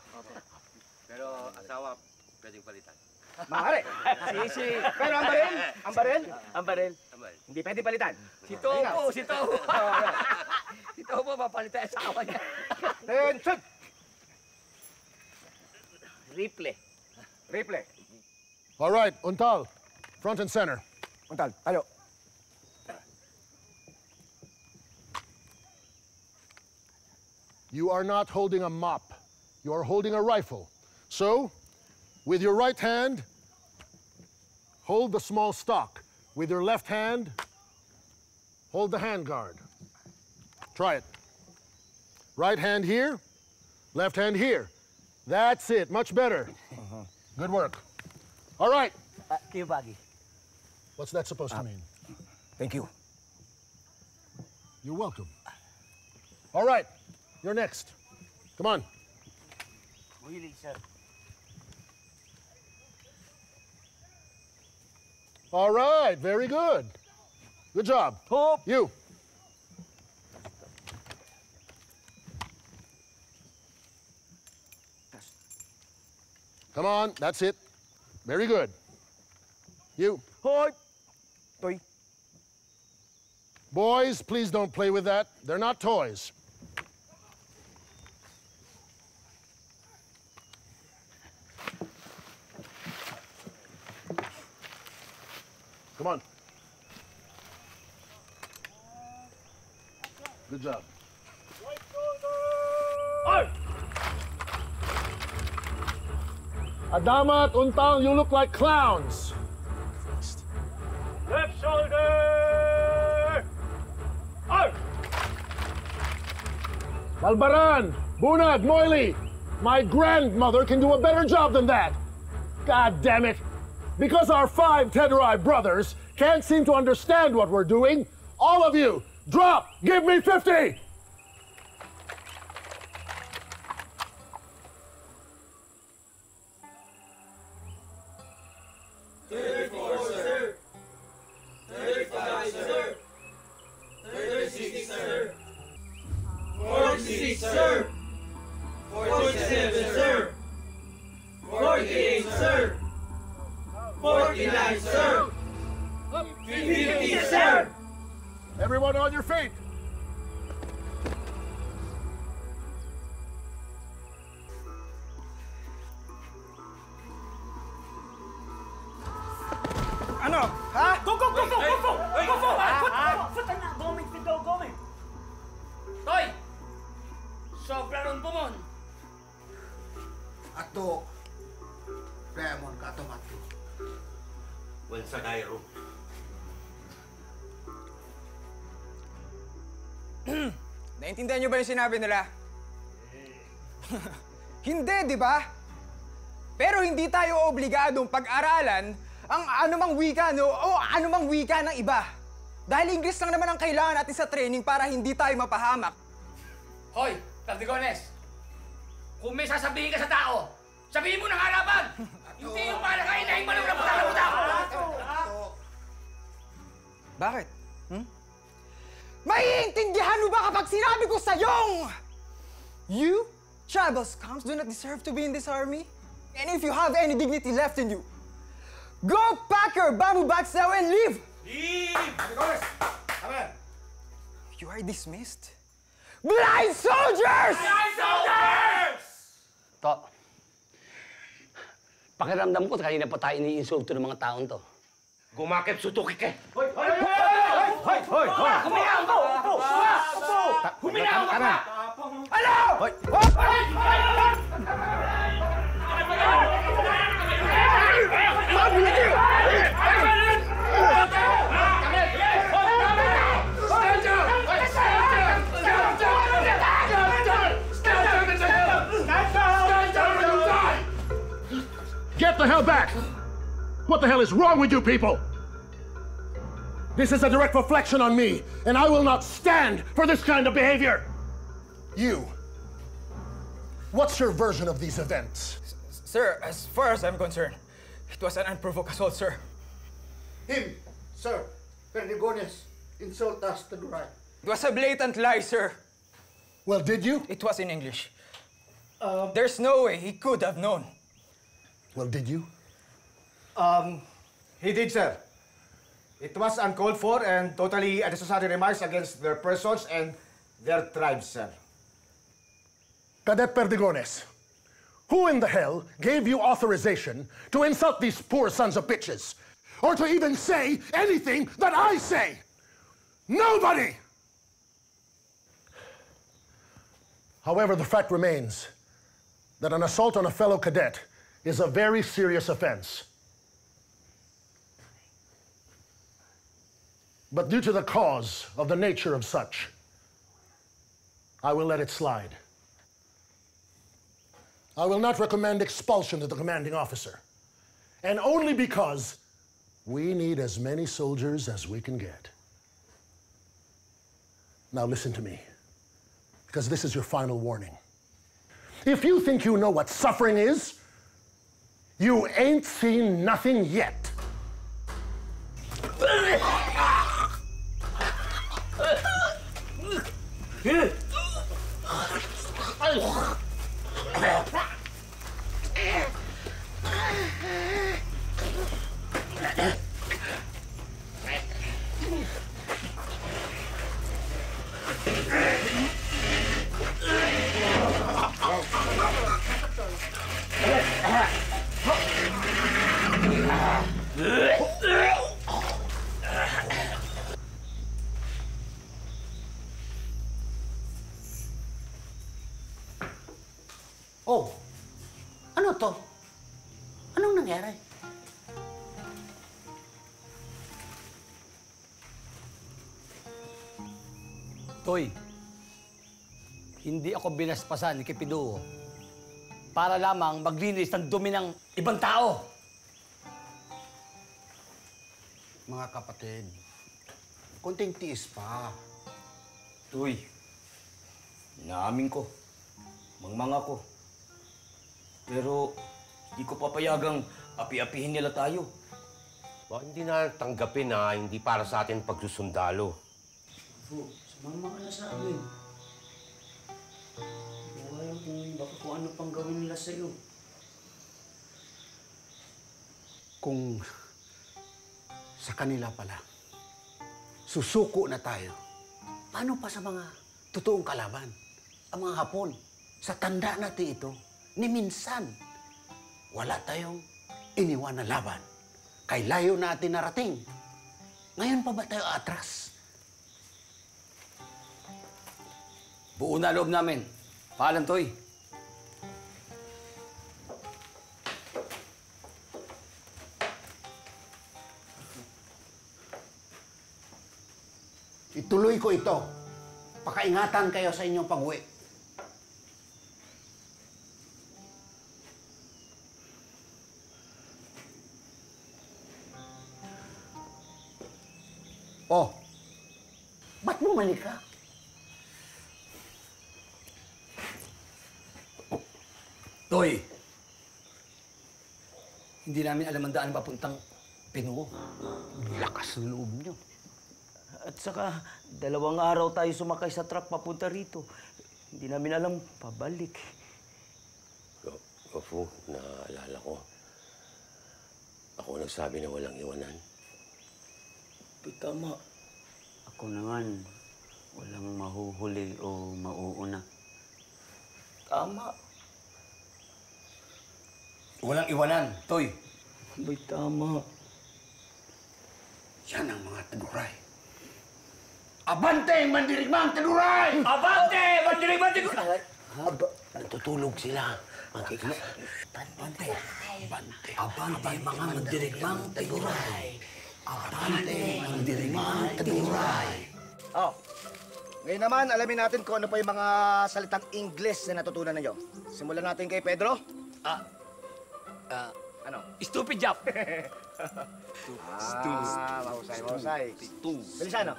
Pero asawa, pwedeng palitan. Maaari. Pero ang baril, hindi pwedeng palitan. Si Topo. Si Topo, mapalitan sa asawa niya. Tension! Rifle. All right, Untal, front and center. Puntal, tayo. You are not holding a mop. You are holding a rifle. So, with your right hand, hold the small stock. With your left hand, hold the handguard. Try it. Right hand here, left hand here. That's it, much better. Good work. All right. Kiyubagi. What's that supposed to mean? Thank you. You're welcome. All right, you're next. Come on. Muhilig, sir. All right, very good. Good job. Hope. You. Come on, that's it. Very good. You. Hoy. Toy. Boys, please don't play with that. They're not toys. Come on. Good job. Adama at Untang, you look like clowns. Left shoulder! Out! Balbaran, Bunag, Moily, my grandmother can do a better job than that. God damn it. Because our 5 Tederai brothers can't seem to understand what we're doing, all of you, drop! Give me 50! Everyone on your feet. Ano? Ha? Go, go, go, go, go, go! Go, go! Futang na! Gomit, Fido, gomit! Toy! Sobra ron po mon! Ato, Raymond Katomato. Well, sa Cairo. Naintindihan niyo ba yung sinabi nila? Hindi, di ba? Pero hindi tayo obligadong pag-aralan ang anumang wika, no? O anumang wika ng iba. Dahil English lang naman ang kailangan natin sa training para hindi tayo mapahamak. Hoy, Tardigones! Kung may sasabihin ka sa tao, sabihin mo ng harapan! Hindi yung para kainahin mo lang ng putak-putak! Bakit? Maiintindihan mo ba kapag sinabi ko sa'yong you, tribal scums, do not deserve to be in this army? And if you have any dignity left in you, go pack your bamboo bags now and leave! Leave! You are dismissed. Blind soldiers! Blind soldiers! To, pakiramdam ko kanina pa tayo ini-insulto ng mga taon to. Gumakit sutuki ka! Hoy! Hoy! Hoy! Hoy! Hoy! Huminahon ka! Huminahon ka pa! Ano? Hoy! Get the hell back! What the hell is wrong with you people? This is a direct reflection on me, and I will not stand for this kind of behavior! You, what's your version of these events? Sir, as far as I'm concerned, it was an unprovoked assault, sir. Him, sir, Perdigones, insult us to the right. It was a blatant lie, sir. Well, did you? It was in English. There's no way he could have known. Well, did you? He did, sir. It was uncalled for and totally unnecessary remarks against their persons and their tribes, sir. Cadet Perdigones, who in the hell gave you authorization to insult these poor sons of bitches? or to even say anything that I say. Nobody! However, the fact remains that an assault on a fellow cadet is a very serious offense. But due to the cause of the nature of such, I will let it slide. I will not recommend expulsion to the commanding officer, and only because we need as many soldiers as we can get. Now listen to me, because this is your final warning. If you think you know what suffering is, you ain't seen nothing yet. Oh, ano to? Anong nangyari? Toy, hindi ako binaspasan ni Kipido para lamang maglinis ng dumi ng ibang tao. Mga kapatid, konting tiis pa. Toy, naamin ko, mangmanga ko. Pero hindi ko papayagang api-apihin nila tayo. Baka hindi na tanggapin na hindi para sa atin pagsusundalo. Sumama ka na sa amin. Wala kung ano pang gawin nila sa'yo. Kung sa kanila pala, susuko na tayo. Paano pa sa mga totoong kalaban? Ang mga Hapon, sa tanda natin ito, ni minsan, wala tayong iniwan na laban. Kay layo natin narating. Ngayon pa ba tayo atras? Buo na loob namin. Paalam, Toy. Ituloy ko ito. Pakaingatan kayo sa inyong pag-uwi. Oh, ba't bumalik ka? Toy, hindi namin alam ang daan papuntang Pinuo. Lakas ng loob nyo. At saka, 2 araw tayo sumakay sa truck papunta rito. Hindi namin alam, pabalik. Opo, naalala ko. Ako nagsabi na walang iwanan. Tama. Ako naman, walang mahuhuli o mauuna. Tama. Walang iwanan, Toy. Bay, tama. Yan ang mga taguray. Abante, mandirigmang taguray! Abante, mandirigmang taguray! Natutulog sila. Abante. Abante, mga mandirigmang taguray. Abante, mandirigmang taguray. Oh, ngayon naman, alamin natin kung ano pa yung mga salitang Ingles na natutunan ninyo. Simulan natin kay Pedro. Ano? Stupid job. Mahusay. Belisano?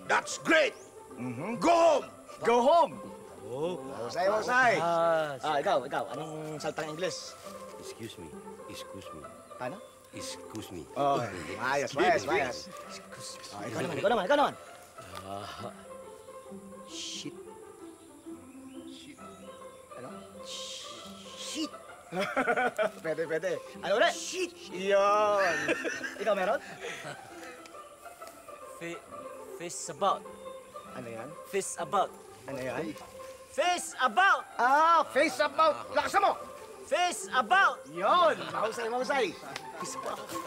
That's great! Go home! Go home! Oh. Mahusay. Ikaw. Anong salitang Ingles? Excuse me. Paano? Excuse me. Oh, ayos. Ikaw naman. Shit. Ano? Shit. Pwede. Ano ulit? Shit. Yun. Ikaw meron? Face about. Ano yan? Face about. Ano yan? Face about! Face about. Lakas mo! Face about! Yun! Mahusay, mahusay!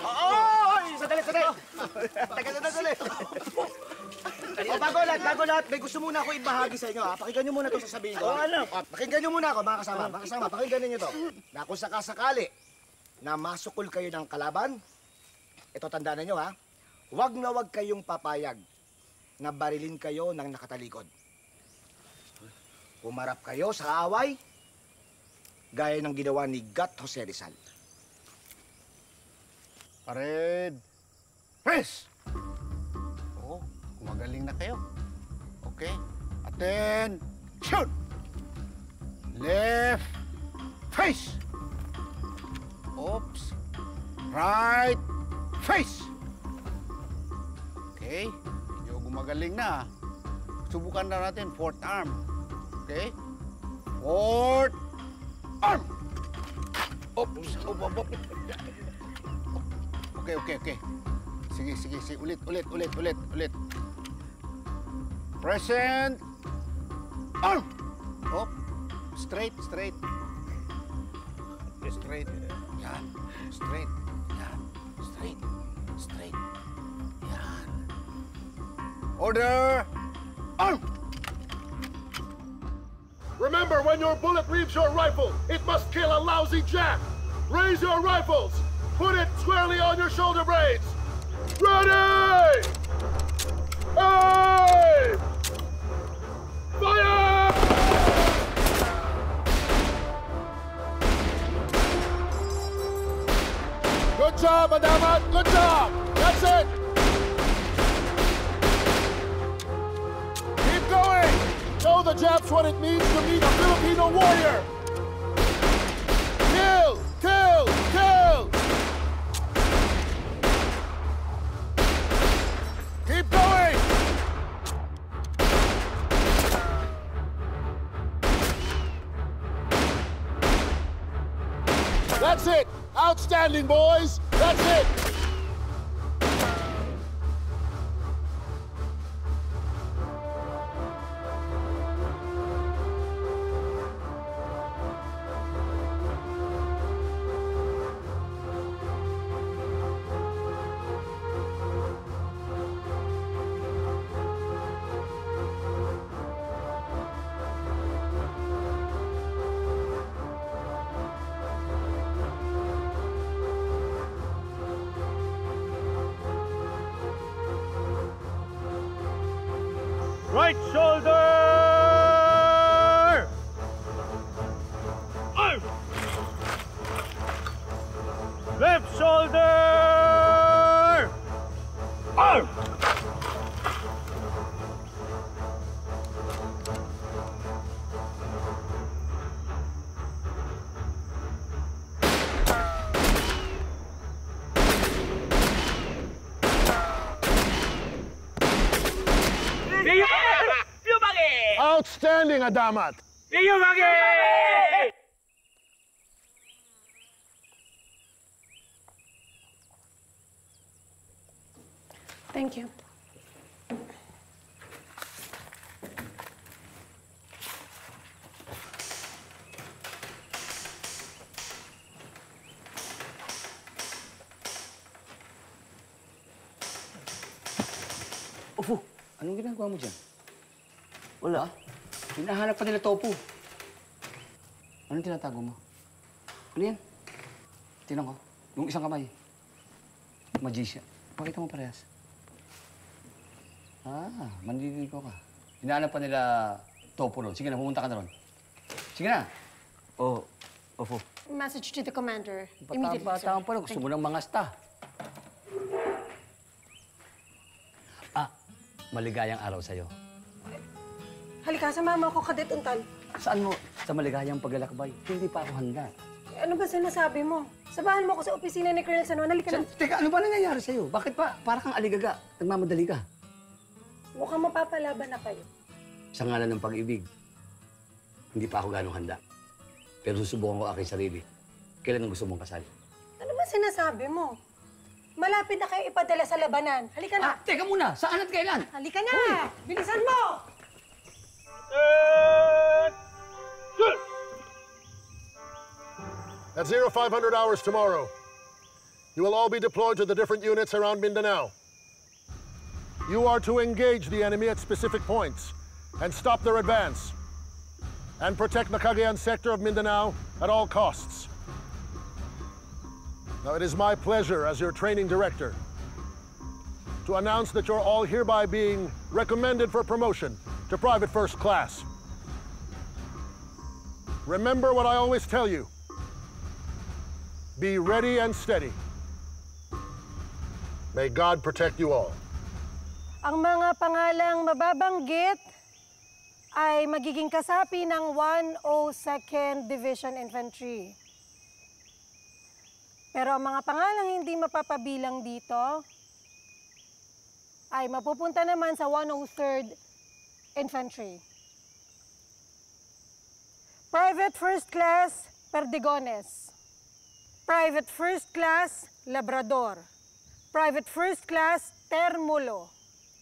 Oy! Sandali, sandali! Sandali! O, bago lahat, may gusto muna ako ibahagi sa inyo, ha? Pakinggan nyo muna itong sasabihin ko. Pakinggan nyo muna ako, mga kasama, pakinggan ninyo to. Na kung sakasakali na masukol kayo ng kalaban, ito tandaan ninyo, ha? Huwag na huwag kayong papayag na barilin kayo ng nakatalikod. Pumarap kayo sa away, gaya ng ginawa ni Gat Jose Rizal. Pared! Press! Oo, gumagaling na kayo. Okay. Attention! Left face! Oops. Right face! Okay. Medyo gumagaling na. Subukan na natin fourth arm. Okay? Fourth arm! Oops! Okay. Sige. Ulit. Present arm! Up. Straight. Yan. Straight. Yan. Straight. Yan. Order! Arm! Remember, when your bullet leaves your rifle, it must kill a lousy Jap. Raise your rifles. Put it squarely on your shoulder blades. Ready! Aim! Fire! Good job, Adamat. Good job. That's it. Keep going. Show the Japs what it means to meet a Filipino warrior. Kill! Keep going! That's it! Outstanding, boys! That's it! Right shoulder! Arm! Left shoulder! Arm! Outstanding, Adamat! Thank you. Opo, anong ginagawa mo dyan? Wala. Hinahanap pa nila Topo. Anong tinatago mo? Ano yan? Tingnan ko. Yung isang kamay. Magician. Pakita mo parehas. Manliligaw ka. Hinahanap pa nila Topo ron. Sige na, pumunta ka na ron. Sige na. Opo. Message to the commander. Immediately, sir. Bata pa rin. Gusto mo ng mga sta. Maligayang araw sa'yo. Halika, samahan mo ako, Cadet Untal. Saan mo? Sa maligayang paglalakbay. Hindi pa ako handa. Ano ba sinasabi mo? Sabahan mo ako sa opisina ni Colonel Sanuan. Halika na. Teka, ano ba nangyayari sa'yo? Bakit pa? Para kang aligaga. Nagmamadali ka. Mukhang mapapalaban na kayo. Sa ngalan ng pag-ibig, hindi pa ako ganong handa. Pero susubukan ko aking sarili. Kailan ang gusto mong kasal? Ano ba sinasabi mo? Malapit na kayo ipadala sa labanan. Halika na. Teka muna. Saan at kailan? Halika na. Bilisan mo! At 0500 hours tomorrow, you will all be deployed to the different units around Mindanao. You are to engage the enemy at specific points and stop their advance, and protect the Cagayan sector of Mindanao at all costs. Now, it is my pleasure as your training director to announce that you're all hereby being recommended for promotion to Private First Class. Remember what I always tell you. Be ready and steady. May God protect you all. Ang mga pangalang mababanggit ay magiging kasapi ng 102nd Division Infantry. Pero ang mga pangalang hindi mapapabilang dito ay mapupunta naman sa 103rd Infantry. Private First Class Perdigones. Private First Class Labrador. Private First Class Termulo.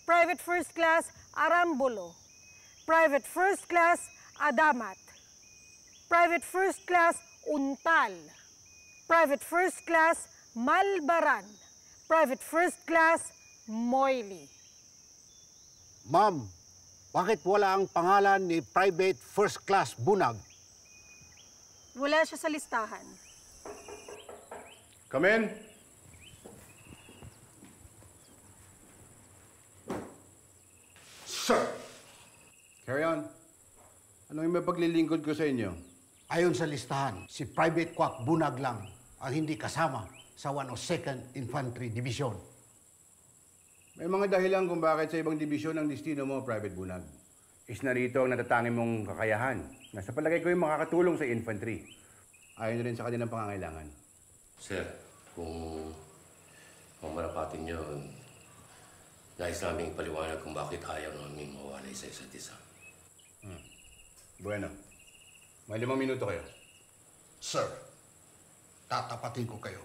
Private First Class Arambulo. Private First Class Adamat. Private First Class Untal. Private First Class Malbaran. Private First Class Moily. Ma'am, bakit wala ang pangalan ni Private First Class Bunag? Wala siya sa listahan. Come in. Sir! Carry on. Ano yung mapaglilingkod ko sa inyo? Ayon sa listahan, si Private Quack Bunag lang ang hindi kasama sa 102nd Infantry Division. May mga dahilan kung bakit sa ibang dibisyon ang destino mo, Private Bunag. Is narito ang natatangin mong kakayahan na sa palagay ko yung makakatulong sa infantry. Ayon na rin sa kanilang pangangailangan. Sir, kung mamarapatin nyo, nais namin ipaliwanag kung bakit ayaw namin mawalay sa isa't isa. Bueno. May 5 minuto kayo. Sir, tatapatin ko kayo.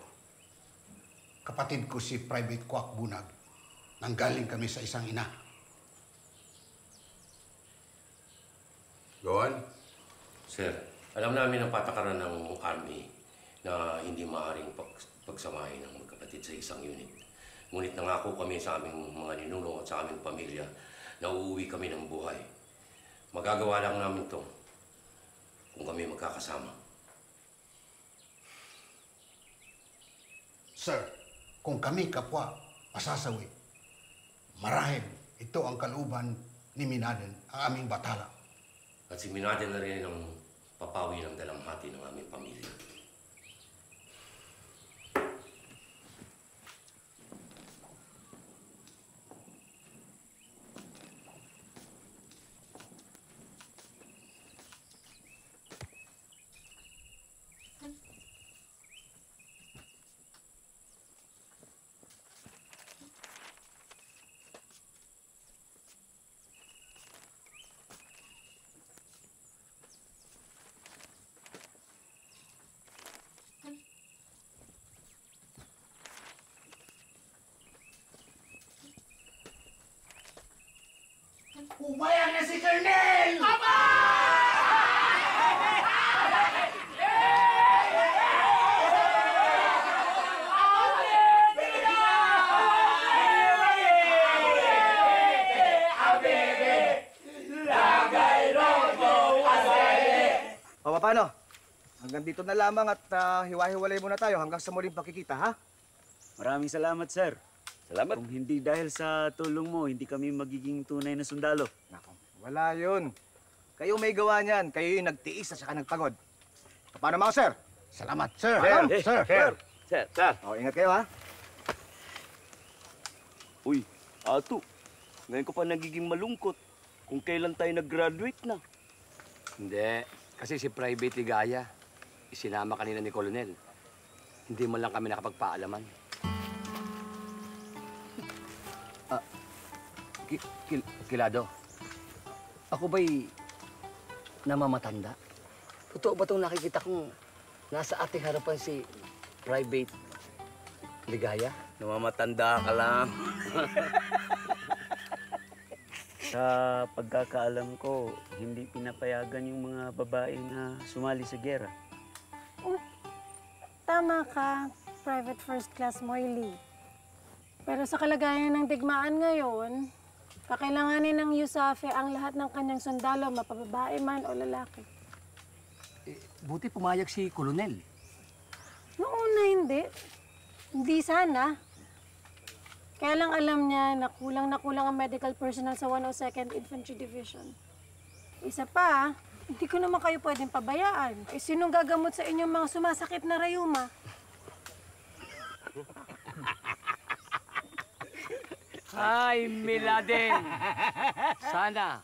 Kapatid ko si Private Quack Bunag. Nanggaling kami sa isang ina. Go on. Sir, alam namin ang patakaran ng Army na hindi maaaring pagsamahin ng magkapatid sa isang unit. Ngunit nangako kami sa aming mga ninuno at sa aming pamilya na uuwi kami ng buhay. Magagawa lang namin to kung kami magkakasama. Sir, kung kami kapwa masasawi, marahil ito ang kalooban ni Minaden, ang aming batala. At si Minaden na rin ang papawi ng dalamhati ng aming pamilya. Umayag na si Colonel! Aba! O, paano? Hanggang dito na lamang at hiwa-hiwalay muna tayo hanggang sa muling pakikita, ha? Maraming salamat, sir. Salamat. Kung hindi dahil sa tulong mo, hindi kami magiging tunay na sundalo. Nako, wala yun. Kayo may gawa niyan. Kayo yung nagtiis at saka nagpagod. Paano mga sir? Salamat, sir. Sir. O, ingat kayo, ha? Uy, Ato, ngayon ko pa nagiging malungkot kung kailan tayo nag-graduate na. Hindi. Kasi si Private Ligaya, isinama kanina ni Colonel. Hindi man lang kami nakapagpaalaman. Kilado, ako ba'y namamatanda? Totoo ba itong nakikita kong nasa ating harapan si Private Ligaya? Namamatanda ka lang. Sa pagkakaalam ko, hindi pinapayagan yung mga babae na sumali sa gera. tama ka, Private First Class Moily. Pero sa kalagayan ng digmaan ngayon, kakailanganin ng USAFE ang lahat ng kanyang sundalo, mapababae man o lalaki. Buti pumayag si Colonel. Noon na hindi. Hindi sana. Kaya lang alam niya na kulang ang medical personnel sa 102nd Infantry Division. Isa pa, hindi ko naman kayo pwedeng pabayaan. Sinong gagamot sa inyong mga sumasakit na rayuma? Ay, Miladen! Sana,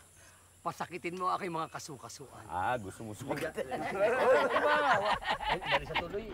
pasakitin mo aking mga kasukasuan. Gusto mo sumagat. Oo, diba? Dali sa tuloy.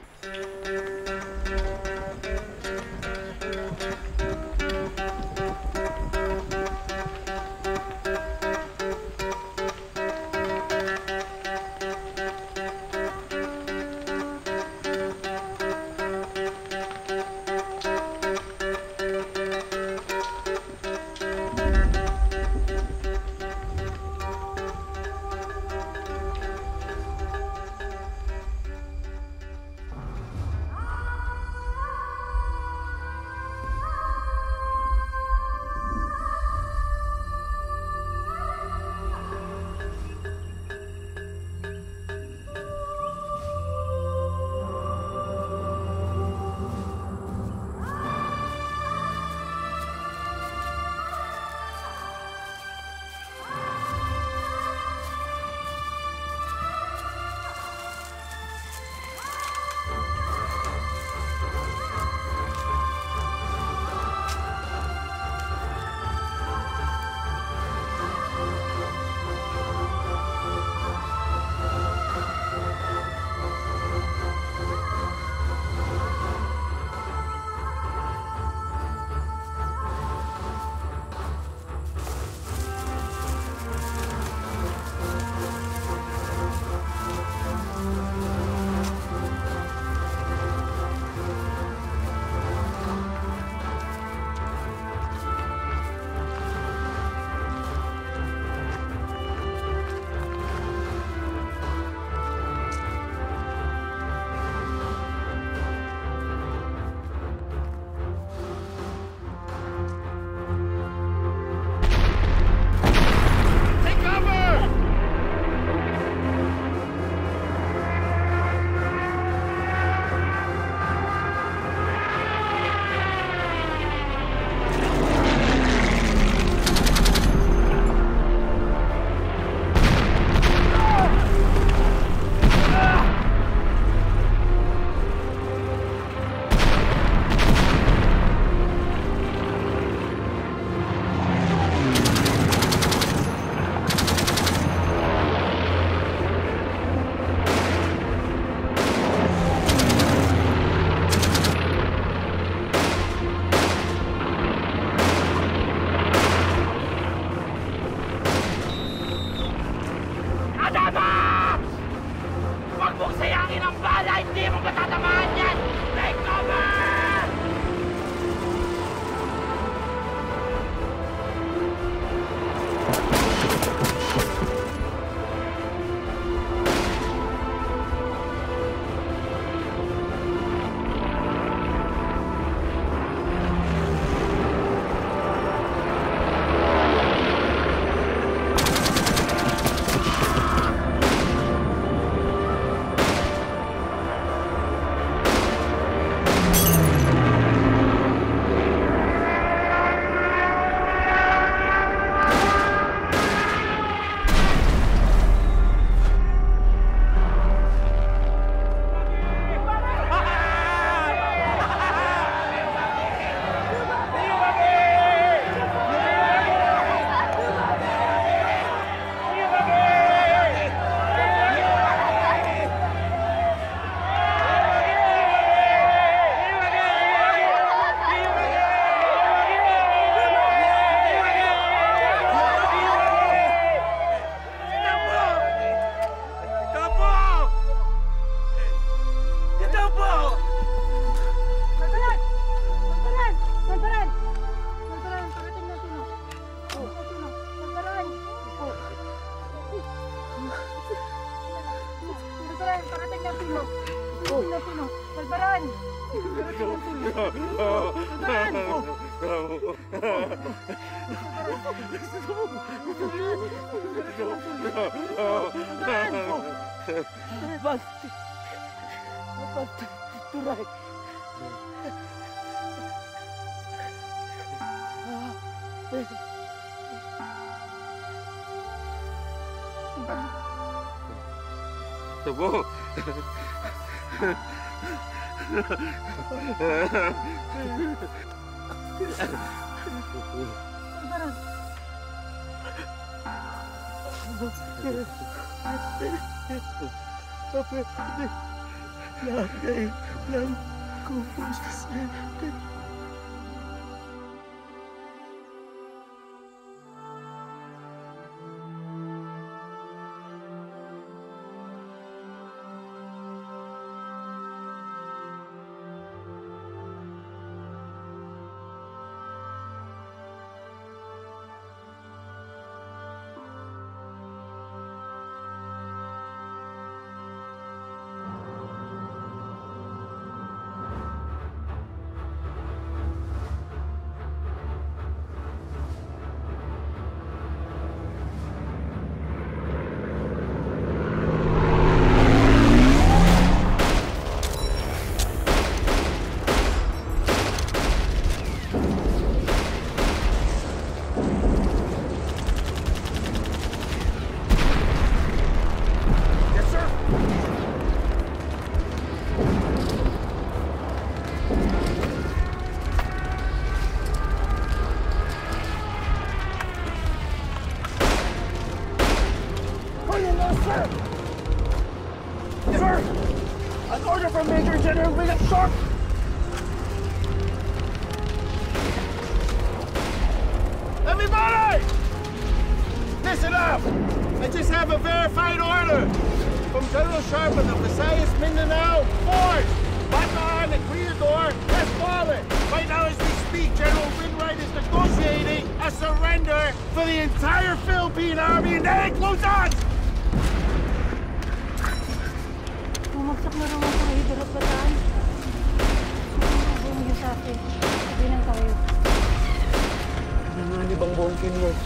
Puno. Balbaran! Turay. Tabo. Lagay lang ko sa An order from Major General William Sharp! Everybody! Listen up! I just have a verified order from General Sharp of the Visayas Mindanao Force. Bataan and Criador has fallen. Right now as we speak, General Winwright is negotiating a surrender for the entire Philippine Army, and that includes us! Bumagsak na naman sa Hidro at Bataan. Bumagsak sa akin. Sabi lang tayo. Nanganib ang buong kinwag.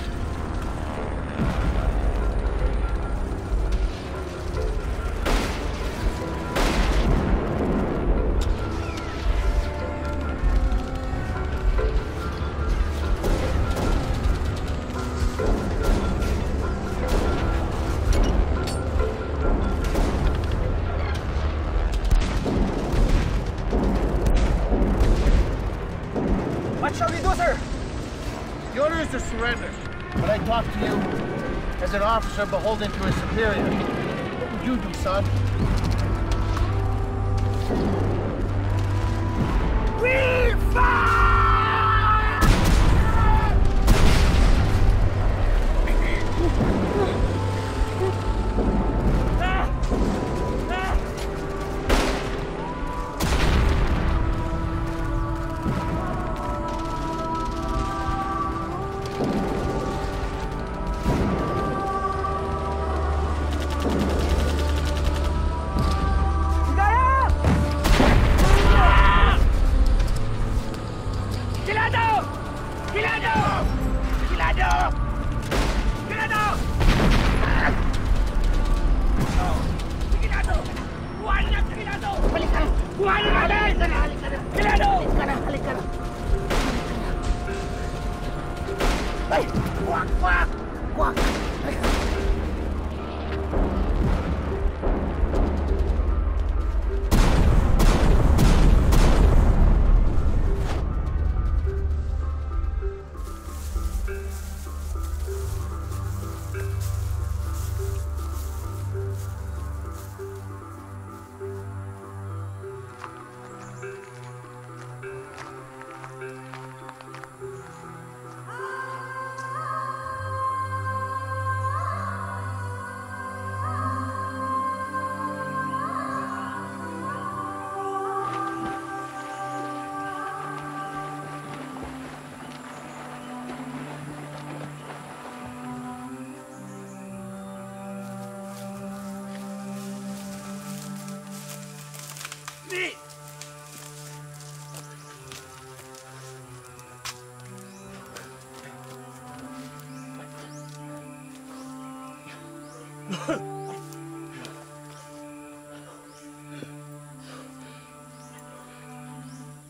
What shall we do, sir? The order is to surrender, but I talk to you as an officer beholden to his superior. What would you do, son? We fight!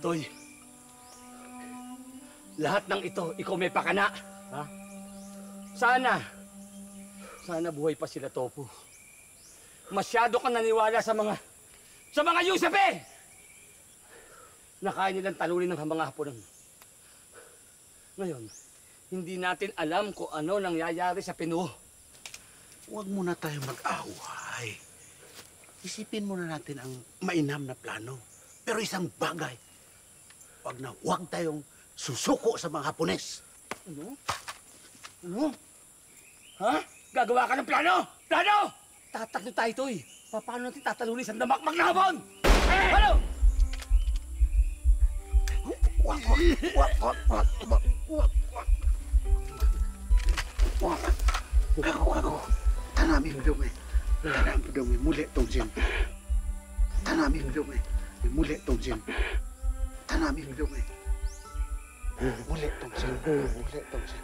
Toy, lahat ng ito, ikaw may pakana. Ha? Sana buhay pa sila, Topo. Masyado kang naniwala sa mga Yusafe! Na kaya nilang talunin ng mga Haponan. Ngayon, hindi natin alam kung ano nangyayari sa Pinuo. Huwag muna tayong mag-away. Isipin muna natin ang mainam na plano. Pero isang bagay, huwag tayong susuko sa mga Hapones. Ano? Ano? Ha? Gagawa ka ng plano? Plano! Tatakbo tayo, Toy. Paano natin tatalunin sa damakmak na Hapon? Ano? Ako. Tanami dumi. Muli tongsin. Tanami dumi. Muli tongsin. Tanami dumi. Muli tongsin. Muli tongsin.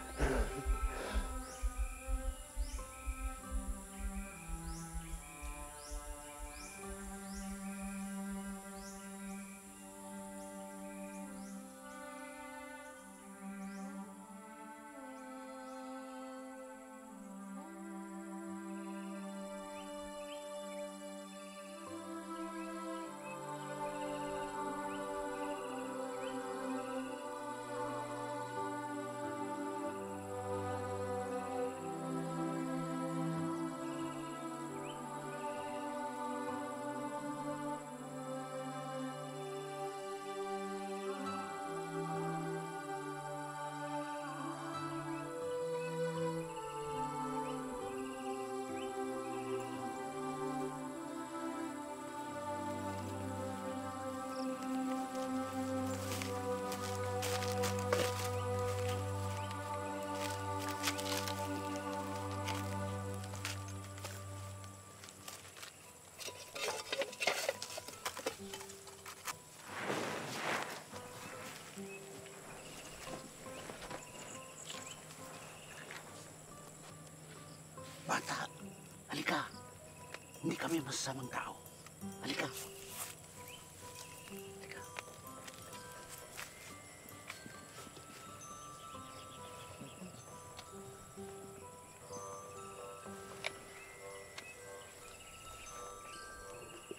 Bata, halika. Hindi kami masasamang tao. Halika. Halika.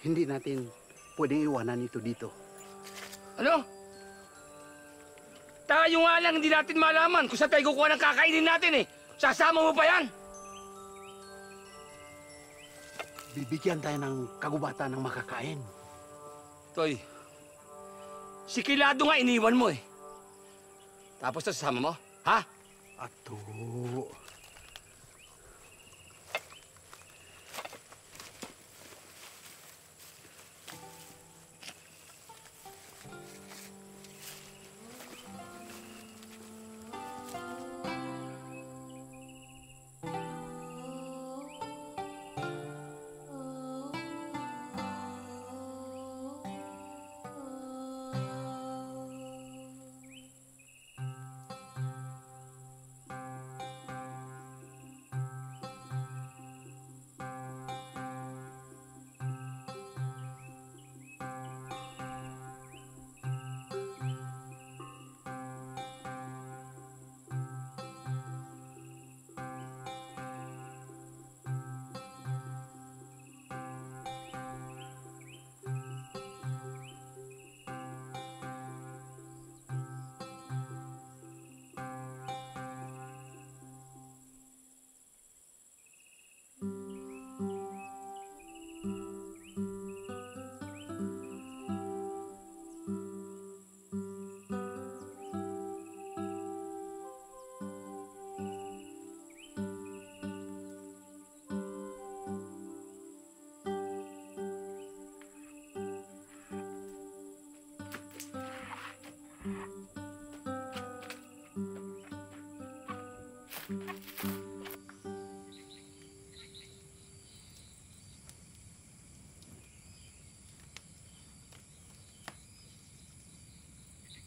Hindi natin pwedeng iwanan ito dito. Ano? Tayo nga lang, hindi natin malaman kung saan tayo kukuha ng kakainin natin eh. Sasama mo pa yan? Bibigyan tayo ng kagubatan ng makakain. Toy, si Kilado nga iniwan mo eh. Tapos sasama mo, ha? Ato.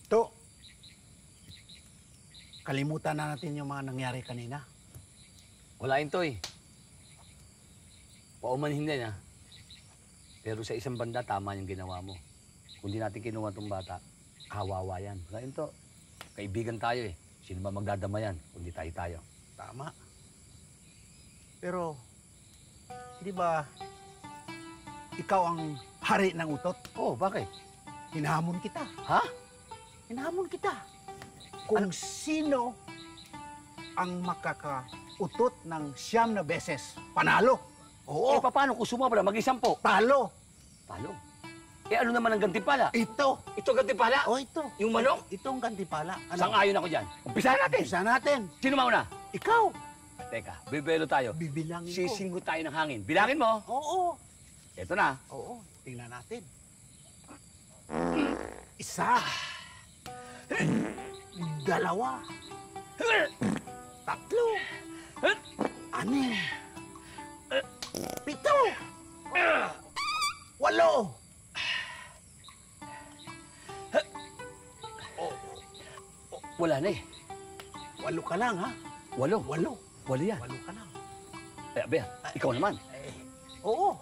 To, kalimutan na natin yung mga nangyari kanina. Wala yun, Toy. Paumanhin din, ha? Pero sa isang banda, tama yung ginawa mo. Kung di natin kinuha itong bata, kawawa yan. Ngayon to, kaibigan tayo eh. Sino ba magdadama yan kung di tayo? Tama. Pero, di ba, ikaw ang hari ng utot? Oo, bakit? Hinahamon kita. Ha? Hinahamon kita. Kung sino ang makakautot ng 9 na beses, panalo. Oo. Eh, paano kung sumobra, mag-10? Talo. Talo? Eh, ano naman ang gantimpala? Ito. Ito gantimpala? O, ito. Yung manok? Ito ang gantimpala. Sang-ayon ako dyan. Umpisahan natin. Umpisahan natin. Sino mauna? Ikaw. Teka, bibelo tayo. Bibilangin ko. Sisingot tayo ng hangin. Bilangin mo. Oo. Ito na. Oo. Tingnan natin. 1, 2, 3, 4, 5, 6, 7, 8, 9, 10, 8. Wala na eh. 8 ka lang, ha? 8. 8 yan. 8 ka lang. Eh, Abel, ikaw naman. Oo.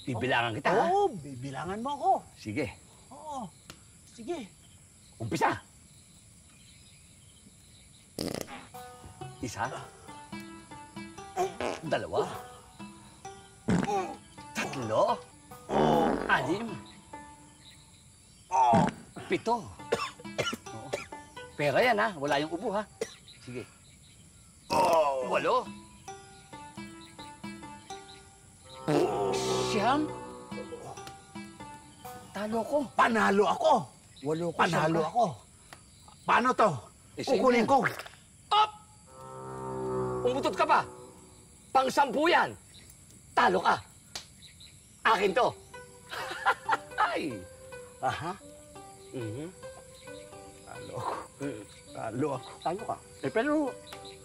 Bibilangan kita, ha? Oo, bibilangan mo ako. Sige. Oo. Sige. Umpisa. 1, 2, 3, 4, 5, 6, 7, 8. Pera yan, ha? Wala yung ubo, ha? Sige. 8. 9. Talo ko. Panalo ako. 8 ko. Panalo ako. Paano to? Kukunin ko. Up! Umutot ka pa. Pang-10 yan. Talo ka. Akin to. Ay. Aha. Talo ako. Talo ako. Talo ka. Eh, pero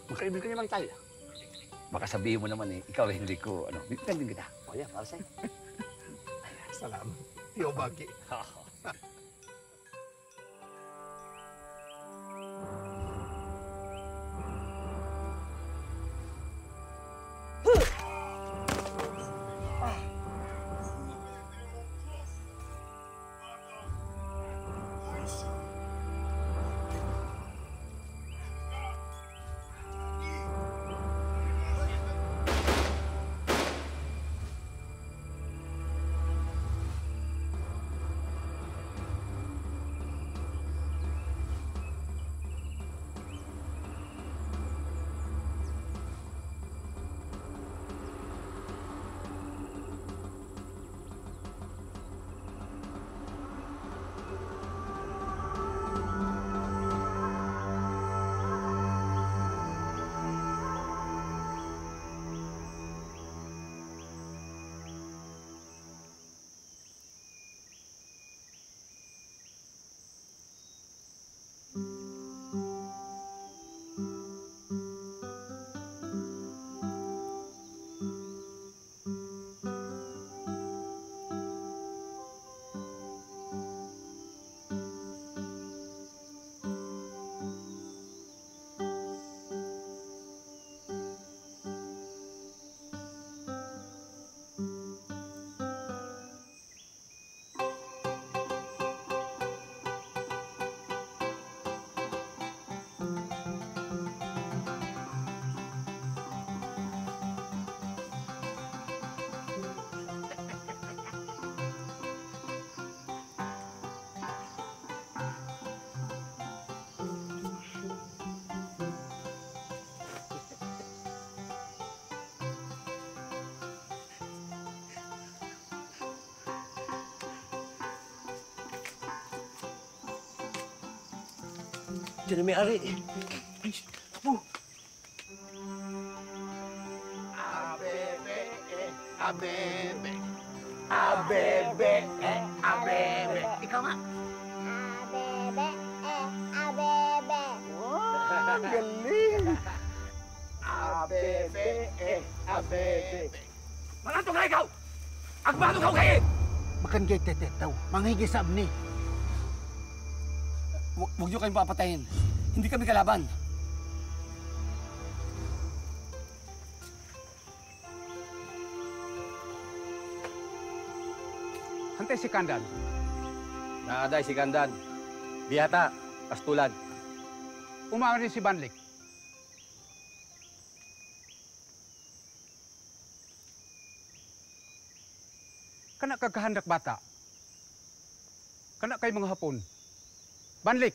magkaibigan naman tayo. Baka sabihin mo naman eh, ikaw hindi ko, bigyan din kita. O yan, para sa'yo. Salamat. Tio Bagi. Diyan na may-ari. Abebe, abebe. Abebe, abebe. Ikaw nga. Abebe, abebe. Wow, galing. Abebe, abebe. Mga tungay ikaw! Agbado kau kayo! Makan kay tetetaw. Manghigisab ni. Huwag niyo kayong papatayin. Hindi kami kalaban. Hantay si Kandan. Naaday si Kandan. Bihata, Kastulan. Umari si Banlik. Kana kagahandak bata. Kana kay mga Hapon. Banlik,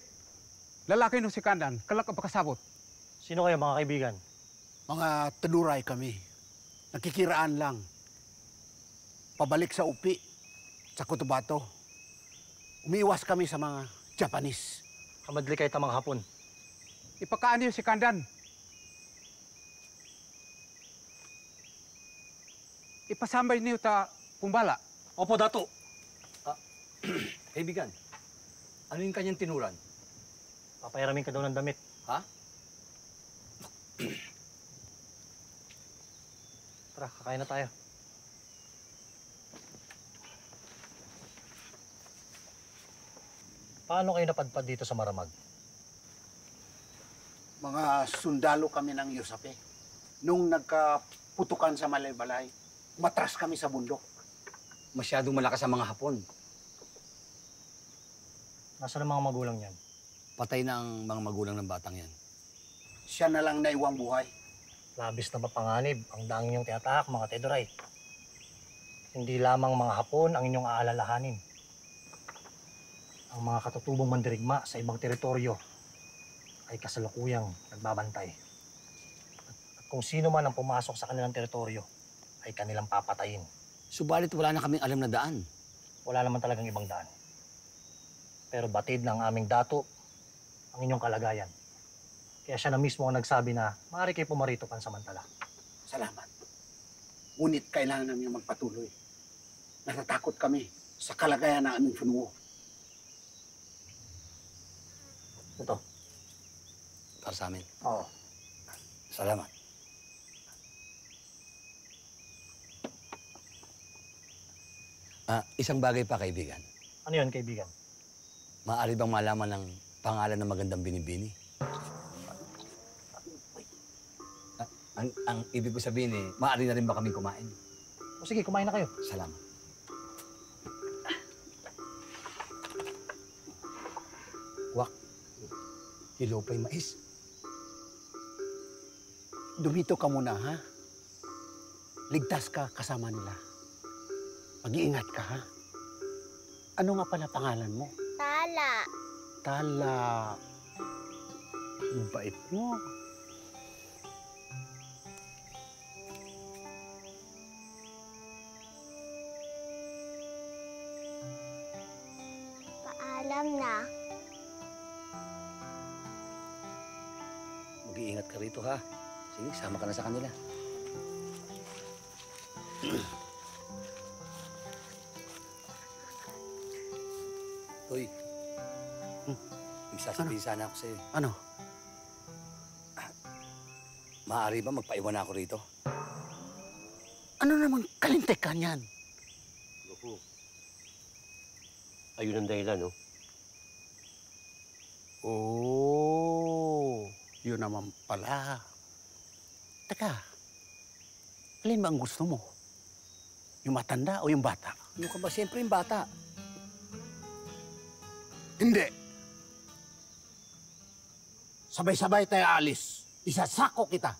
lalaki no si Kandan, kalak ka pakasabot. Sino kayo mga kaibigan? Mga taduray kami. Nakikiraan lang. Pabalik sa upi, sa Cotabato. Umiiwas kami sa mga Japanese. Kamadli kayo tamang Hapon. Ipakaan niyo si Kandan. Ipasambay niyo ta kumbala. Opo, Dato. Kaibigan, ano yung kanyang tinuran? Papayaramin ka daw ng damit. Ha? Tara, kakain na tayo. Paano kayo napadpad dito sa Maramag? Mga sundalo kami ng Yusape. Nung nagkaputukan sa Malay-Balay, matras kami sa bundok. Masyadong malakas ang mga Hapon. Nasaan ang mga magulang niyan? Patay na ang mga magulang ng batang yan. Siya na lang naiwang buhay. Labis na mapanganib ang daang inyong tinatahak, mga Tedoray. Hindi lamang mga Hapon ang inyong aalalahanin. Ang mga katutubong mandirigma sa ibang teritoryo ay kasalukuyang nagbabantay. At kung sino man ang pumasok sa kanilang teritoryo, ay kanilang papatayin. Subalit wala na kaming alam na daan. Wala naman talagang ibang daan. Pero batid ng aming dato ang inyong kalagayan. Kaya siya na mismo ang nagsabi na maaari kayo pumarito pansamantala. Salamat. Ngunit kailangan namin magpatuloy. Natatakot kami sa kalagayan ng aming Funuo. Ito. Para sa amin. Oo. Salamat. Isang bagay pa, kaibigan. Ano yun, kaibigan? Maaari bang malaman ng pangalan ng magandang binibini? Ang ibig ko sabihin maaari na rin ba kaming kumain? O sige, kumain na kayo. Salamat. Wak, hilaw pa'y mais. Dumito ka muna, ha? Ligtas ka kasama nila. Mag-iingat ka, ha? Ano nga pala pangalan mo? Tala. Tala. Ang bait mo. Paalam na. Mag-iingat ka rito, ha? Sige, sama ka na sa kanila. Hoy, magsasabihin sana ako sa'yo. Ano? Maaari ba magpaiwan ako rito? Ano namang kalintekan yan? Naku. Ayun ang dahilan, no? Oh, yun naman pala. Teka, alin ba ang gusto mo? Yung matanda o yung bata? Ano ka ba? Siyempre yung bata. Hindi. Sabay-sabay tayo alis. Isasako kita.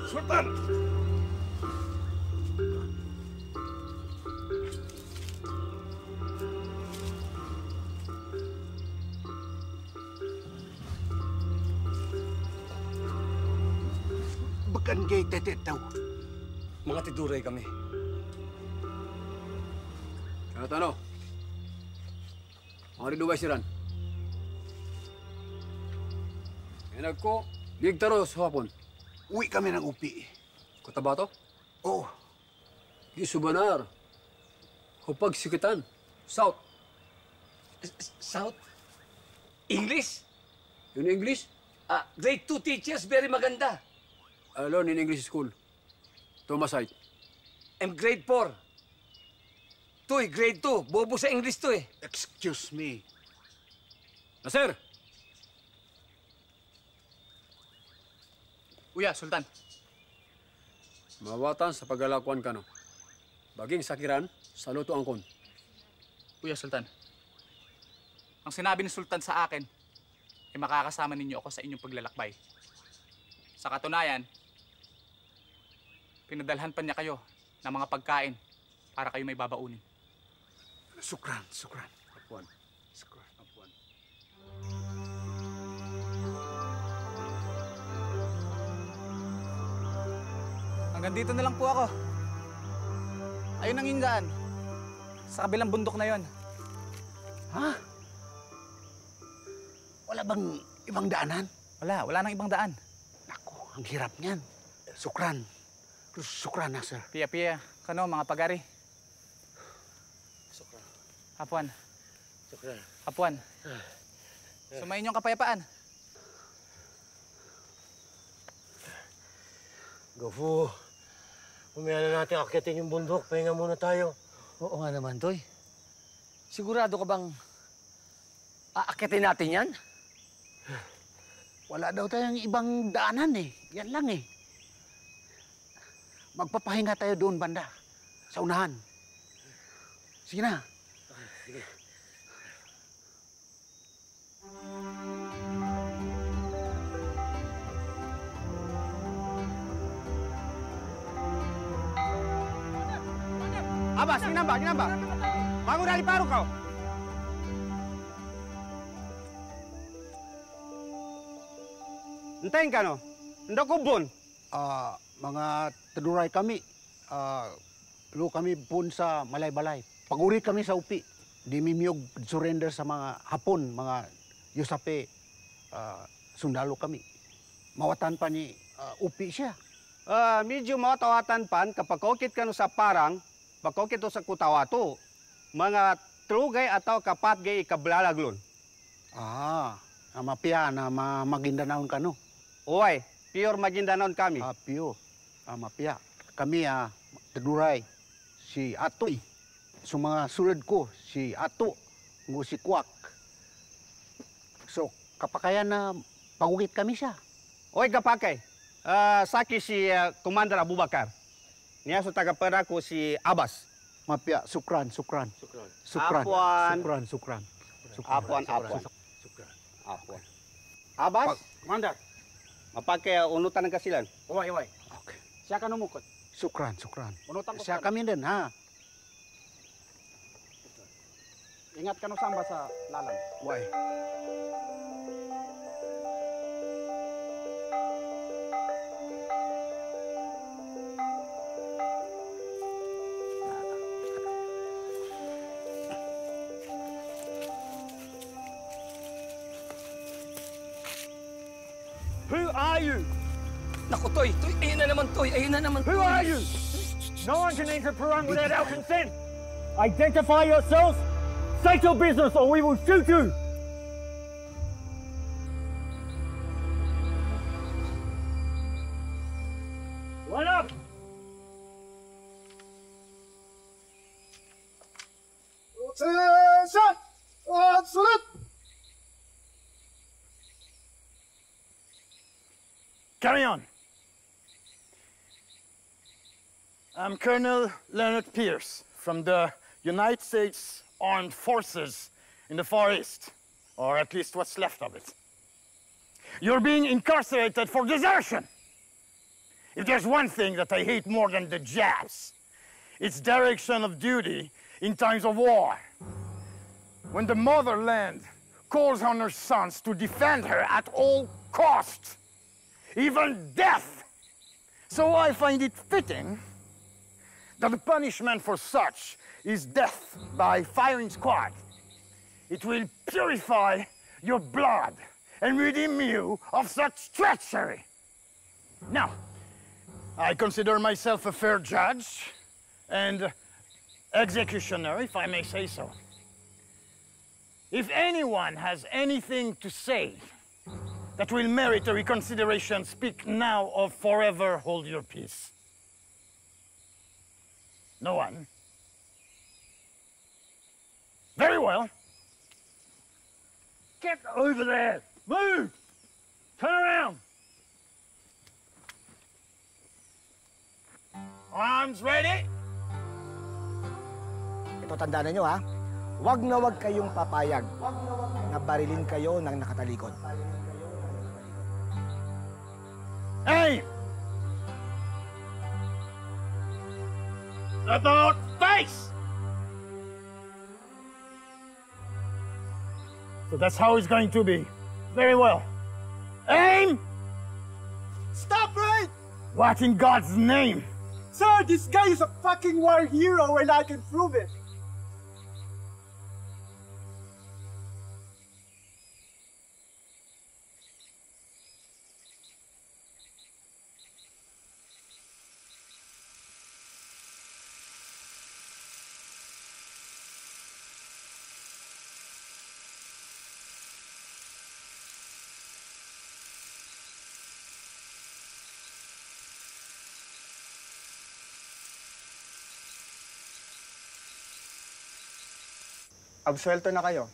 Sultan! Bagan gay tetet daw. Mga tiduray kami. Kahit ano? Mga riluway siran. Enag ko, Bigtaros, hapon. Uwi kami ng upi. Cotabato? Oo. Gisubanar. Hupag sikitan. South. South? English? Yun English? Grade 2 teachers, very maganda. Alone in English school. Thomasite. I'm grade 4. Tuy, grade 2. Bobo sa English to eh. Excuse me. Nasir! Uya, Sultan. Mawatan sa pagalakuan ka no. Baging sakiran, saluto ang kon. Uya, Sultan. Ang sinabi ni Sultan sa akin, ay makakasama ninyo ako sa inyong paglalakbay. Sa katunayan, pinadalhan pa niya kayo ng mga pagkain para kayo may babaunin. Sukran, sukran. Apuan. Sukran. Apuan. Hanggang dito na lang po ako. Ayun ang hindaan. Sa kabilang bundok na yon. Ha? Wala bang ibang daanan? Wala nang ibang daan. Naku, ang hirap niyan. Sukran. Sukran na, sir. Piya-piya. Kano, mga pagari. Sukran. Apuan. Sukran. Apuan. Sumayin yung kapayapaan. Gofu, umaya na natin akitin yung bundok. Pahinga muna tayo. Oo nga naman, Toy. Sigurado ka bang aakitin natin yan? Wala daw tayong ibang daanan eh. Yan lang eh. Magpapahinga tayo doon, banda. Sa unahan. Sige na. Sige. Abas, ginamba. Bangun dari paru kau. Entayin ka no? Hindi kubon. Mga taduray kami. Lu kami pun sa malay-balay. Paguri kami sa upi. Di mimiyog surrender sa mga Hapon, mga Yusape. Sundalo kami. Mawatan pa ni upi siya. Medyo mawatawatan pan kapag kokit ka no sa parang, pagkokit sa kutawato, mga trugay atau kapatgay ikablalaglon. Mapia na Maguindanao ka no? Uy, pure Maguindanao kami. Pure. Mapia. Kami taduray. Si Atoy. So mga sulad ko, si Ato, si Kwak. So, kapakayan na pagugit kami siya. Uy, kapakay. Saki si Commander Abubakar. Niya sa tagapera ko si Abbas. Mapia, sukran. Apuan. Abbas? Commander. Mapake unutan ng kasilan. Uy. Okay. Siya ka numukot. Sukran. Unutan ko siya kami din, ha? Ingat ka no samba sa lalan. Uy. Who are you? Naku, Toy, ayun na naman, Toy. Who are you? No one can enter Perun without our consent. Identify yourself. State your business or we will shoot you. Line up. Attention! Salute! Carry on. I'm Colonel Leonard Pierce from the United States Armed Forces in the Far East, or at least what's left of it. You're being incarcerated for desertion. If there's one thing that I hate more than the Japs, it's dereliction of duty in times of war. When the motherland calls on her sons to defend her at all costs, even death. So I find it fitting that the punishment for such is death by firing squad. It will purify your blood and redeem you of such treachery. Now, I consider myself a fair judge and executioner, if I may say so. If anyone has anything to say that will merit a reconsideration, speak now or forever hold your peace. No one? Very well. Get over there! Move! Turn around! Arms ready? Ito, tandaan nyo ha. Huwag na huwag kayong papayag na barilin kayo ng nakatalikod. Hey! About face! So that's how it's going to be. Very well. Aim! Stop right! What in God's name? Sir, this guy is a fucking war hero and I can prove it. Absuelto na kayo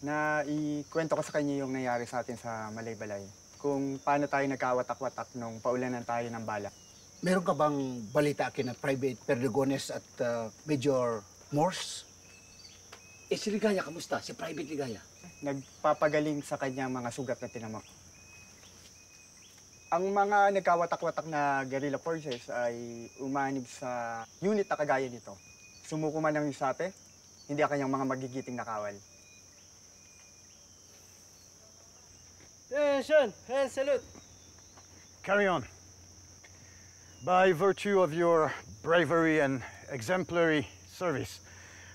na ikwento ko sa kanya yung nangyari sa atin sa Malaybalay. Kung paano tayo nagkawatak-watak nung paulanan tayo ng bala. Meron ka bang balita kina Private Perdigones at Major Morse? Si Ligaya, kamusta? Si Private Ligaya? Nagpapagaling sa kanya mga sugat na tinamak. Ang mga nagkawatak-watak na guerrilla forces ay umanib sa unit na kagaya nito. Sumuko man ng Yusape, hindi ang kanyang mga magigiting nakawal. Attention! Hand salute! Carry on. By virtue of your bravery and exemplary service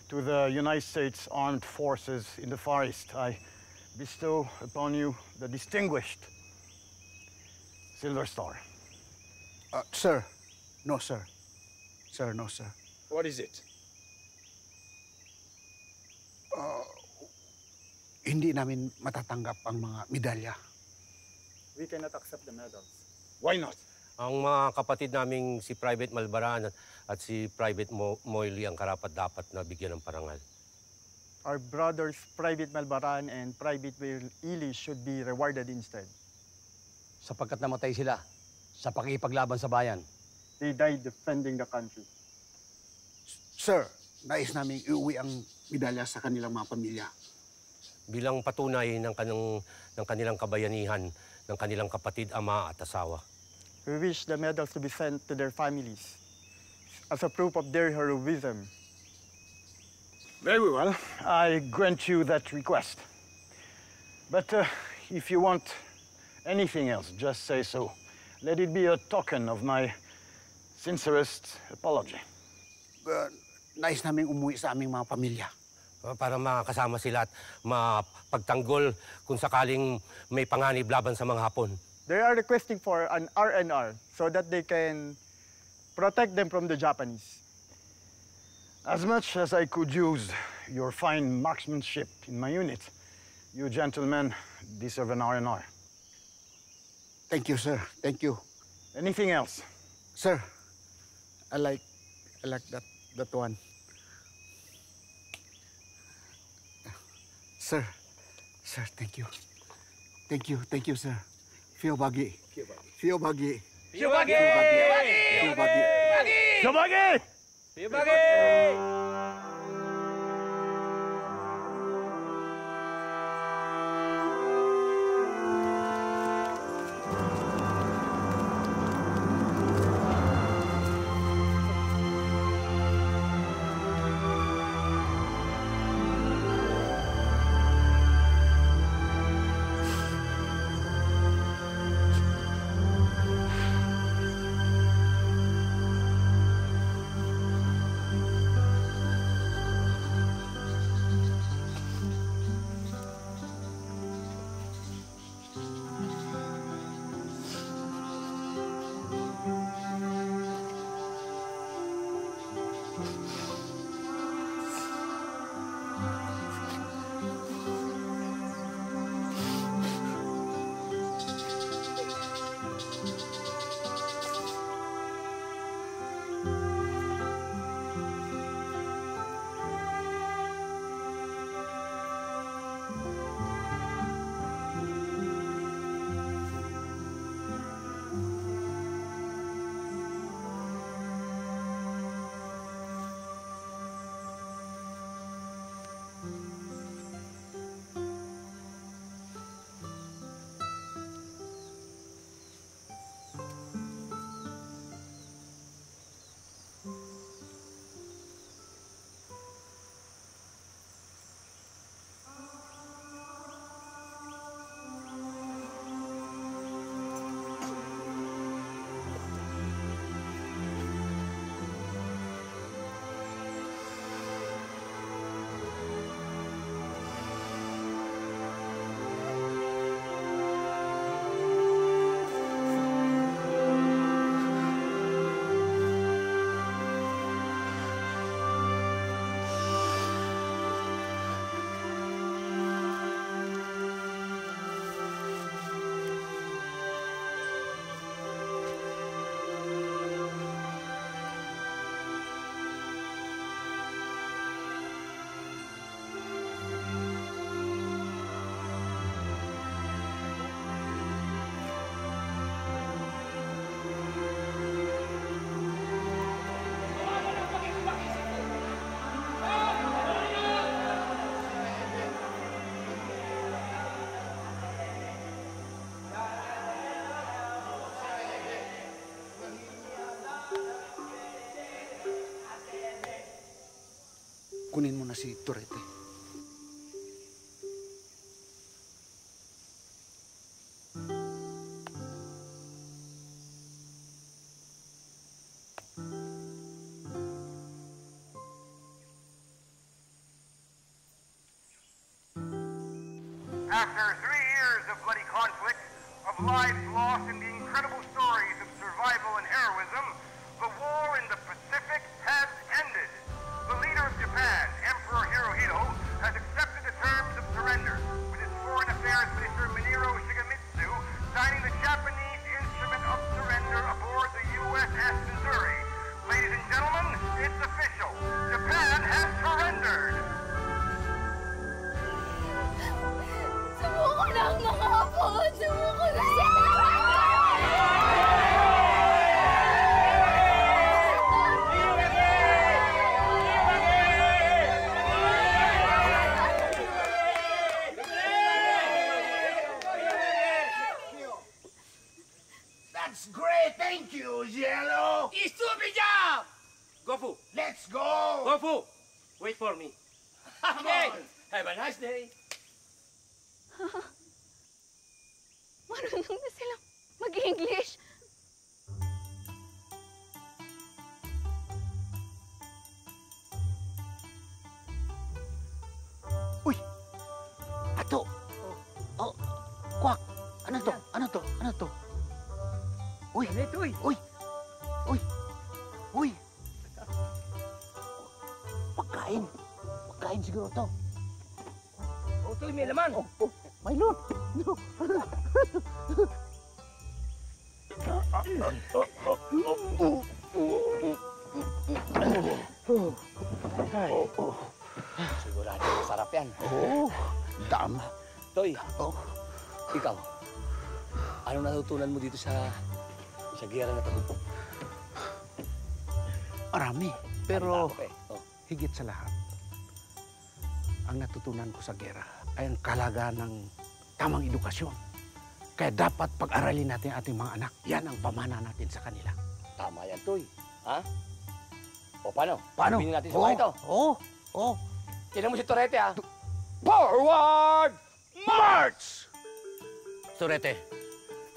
to the United States Armed Forces in the Far East, I bestow upon you the distinguished Silver Star. Sir, no sir. Sir, no sir. What is it? Hindi namin matatanggap ang mga medalya. We cannot accept the medals. Why not? Ang mga kapatid naming si Private Malbaran at si Private Moily ang karapat-dapat na bigyan ng parangal. Our brothers, Private Malbaran and Private Will Ili, should be rewarded instead. Sapagkat namatay sila sa pakikipaglaban sa bayan. They died defending the country. Sir, nais namin iuwi ang medalya sa kanilang mga pamilya. Bilang patunay ng kanilang kabayanihan, ng kanilang kapatid, ama at asawa. We wish the medals to be sent to their families as a proof of their heroism. Very well. I grant you that request. But if you want anything else, just say so. Let it be a token of my sincerest apology. Nais namin umuwi sa aming mga pamilya. Para makasama sila at mapagtanggol kung sakaling may panganib laban sa mga Hapon. They are requesting for an R&R so that they can protect them from the Japanese. As much as I could use your fine marksmanship in my unit, you gentlemen deserve an R&R. Thank you, sir. Thank you. Anything else? Sir, I like that one. Sir, thank you. Thank you, sir. Feel bagi. Feel bagi. Feel bagi! Feel bagi. Feel bagi! Feel bagi! kunin mo na si Torete. After 3 years of bloody conflict, of lives lost and the incredible stories of survival and heroism, the war in the Pacific has ended. The leader of Japan, Emperor Hirohito, has accepted the terms of surrender, with his Foreign Affairs Minister Miniro Shigemitsu signing the Japanese instrument of surrender aboard the USS Missouri. Ladies and gentlemen, it's official. Japan has surrendered. Sumuko na ang mga hapon! Sumuko na sila! That's great. Thank you, Yellow. Stupid job! Gofu! Let's go! Gofu! Wait for me. Okay. Have a nice day. Marunong na silang mag-English. Uy! Ato! Oh, Kwak! Ano to? Ano to? Ano to? Uy! Uy! Uy! Uy! Uy! Pagkain! Pagkain siguro to. Oh, ito may laman. Oh, may loot! No. Sigurado masarap yan. Oo, dami. Toy, ikaw, anong natutunan mo dito sa giyera na ito? Marami, pero Oh. higit sa lahat, ang natutunan ko sa giyera ay ang kalagaan ng tamang edukasyon. Kaya dapat pag-aralin natin ang ating mga anak. Yan ang pamana natin sa kanila. Tama yan, Toy. Ha? O paano? Paano? Sabihin natin sa mga ito. Oo. Tinan mo si Torete, ha? Forward! March! Torete.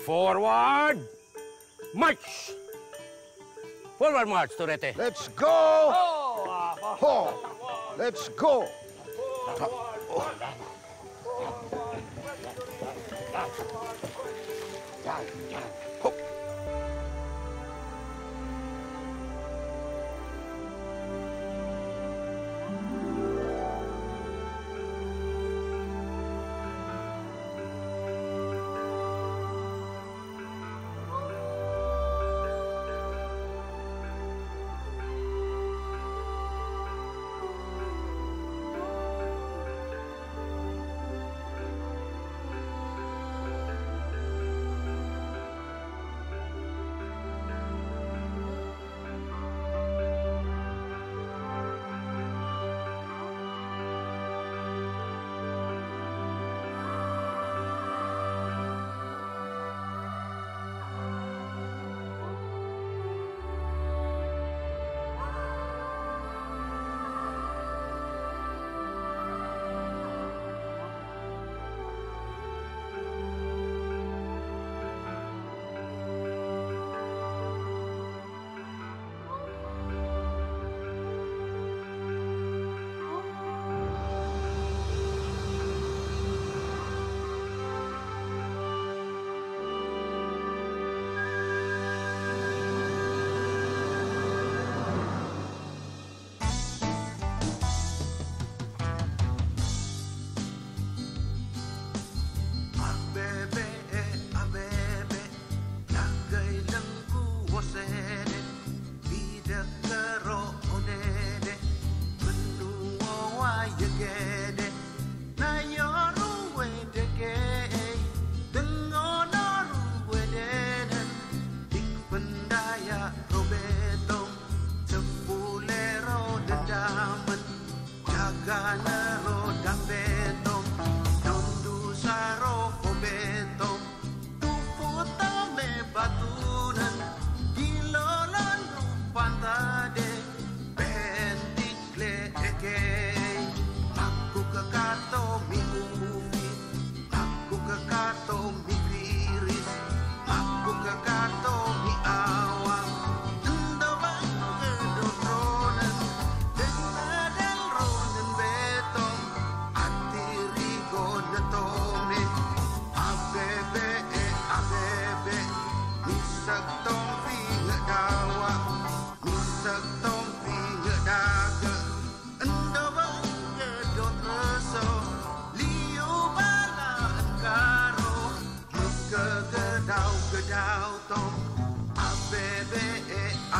Forward! March! Forward march, Torete. Let's go! Ho! Let's go!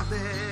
saber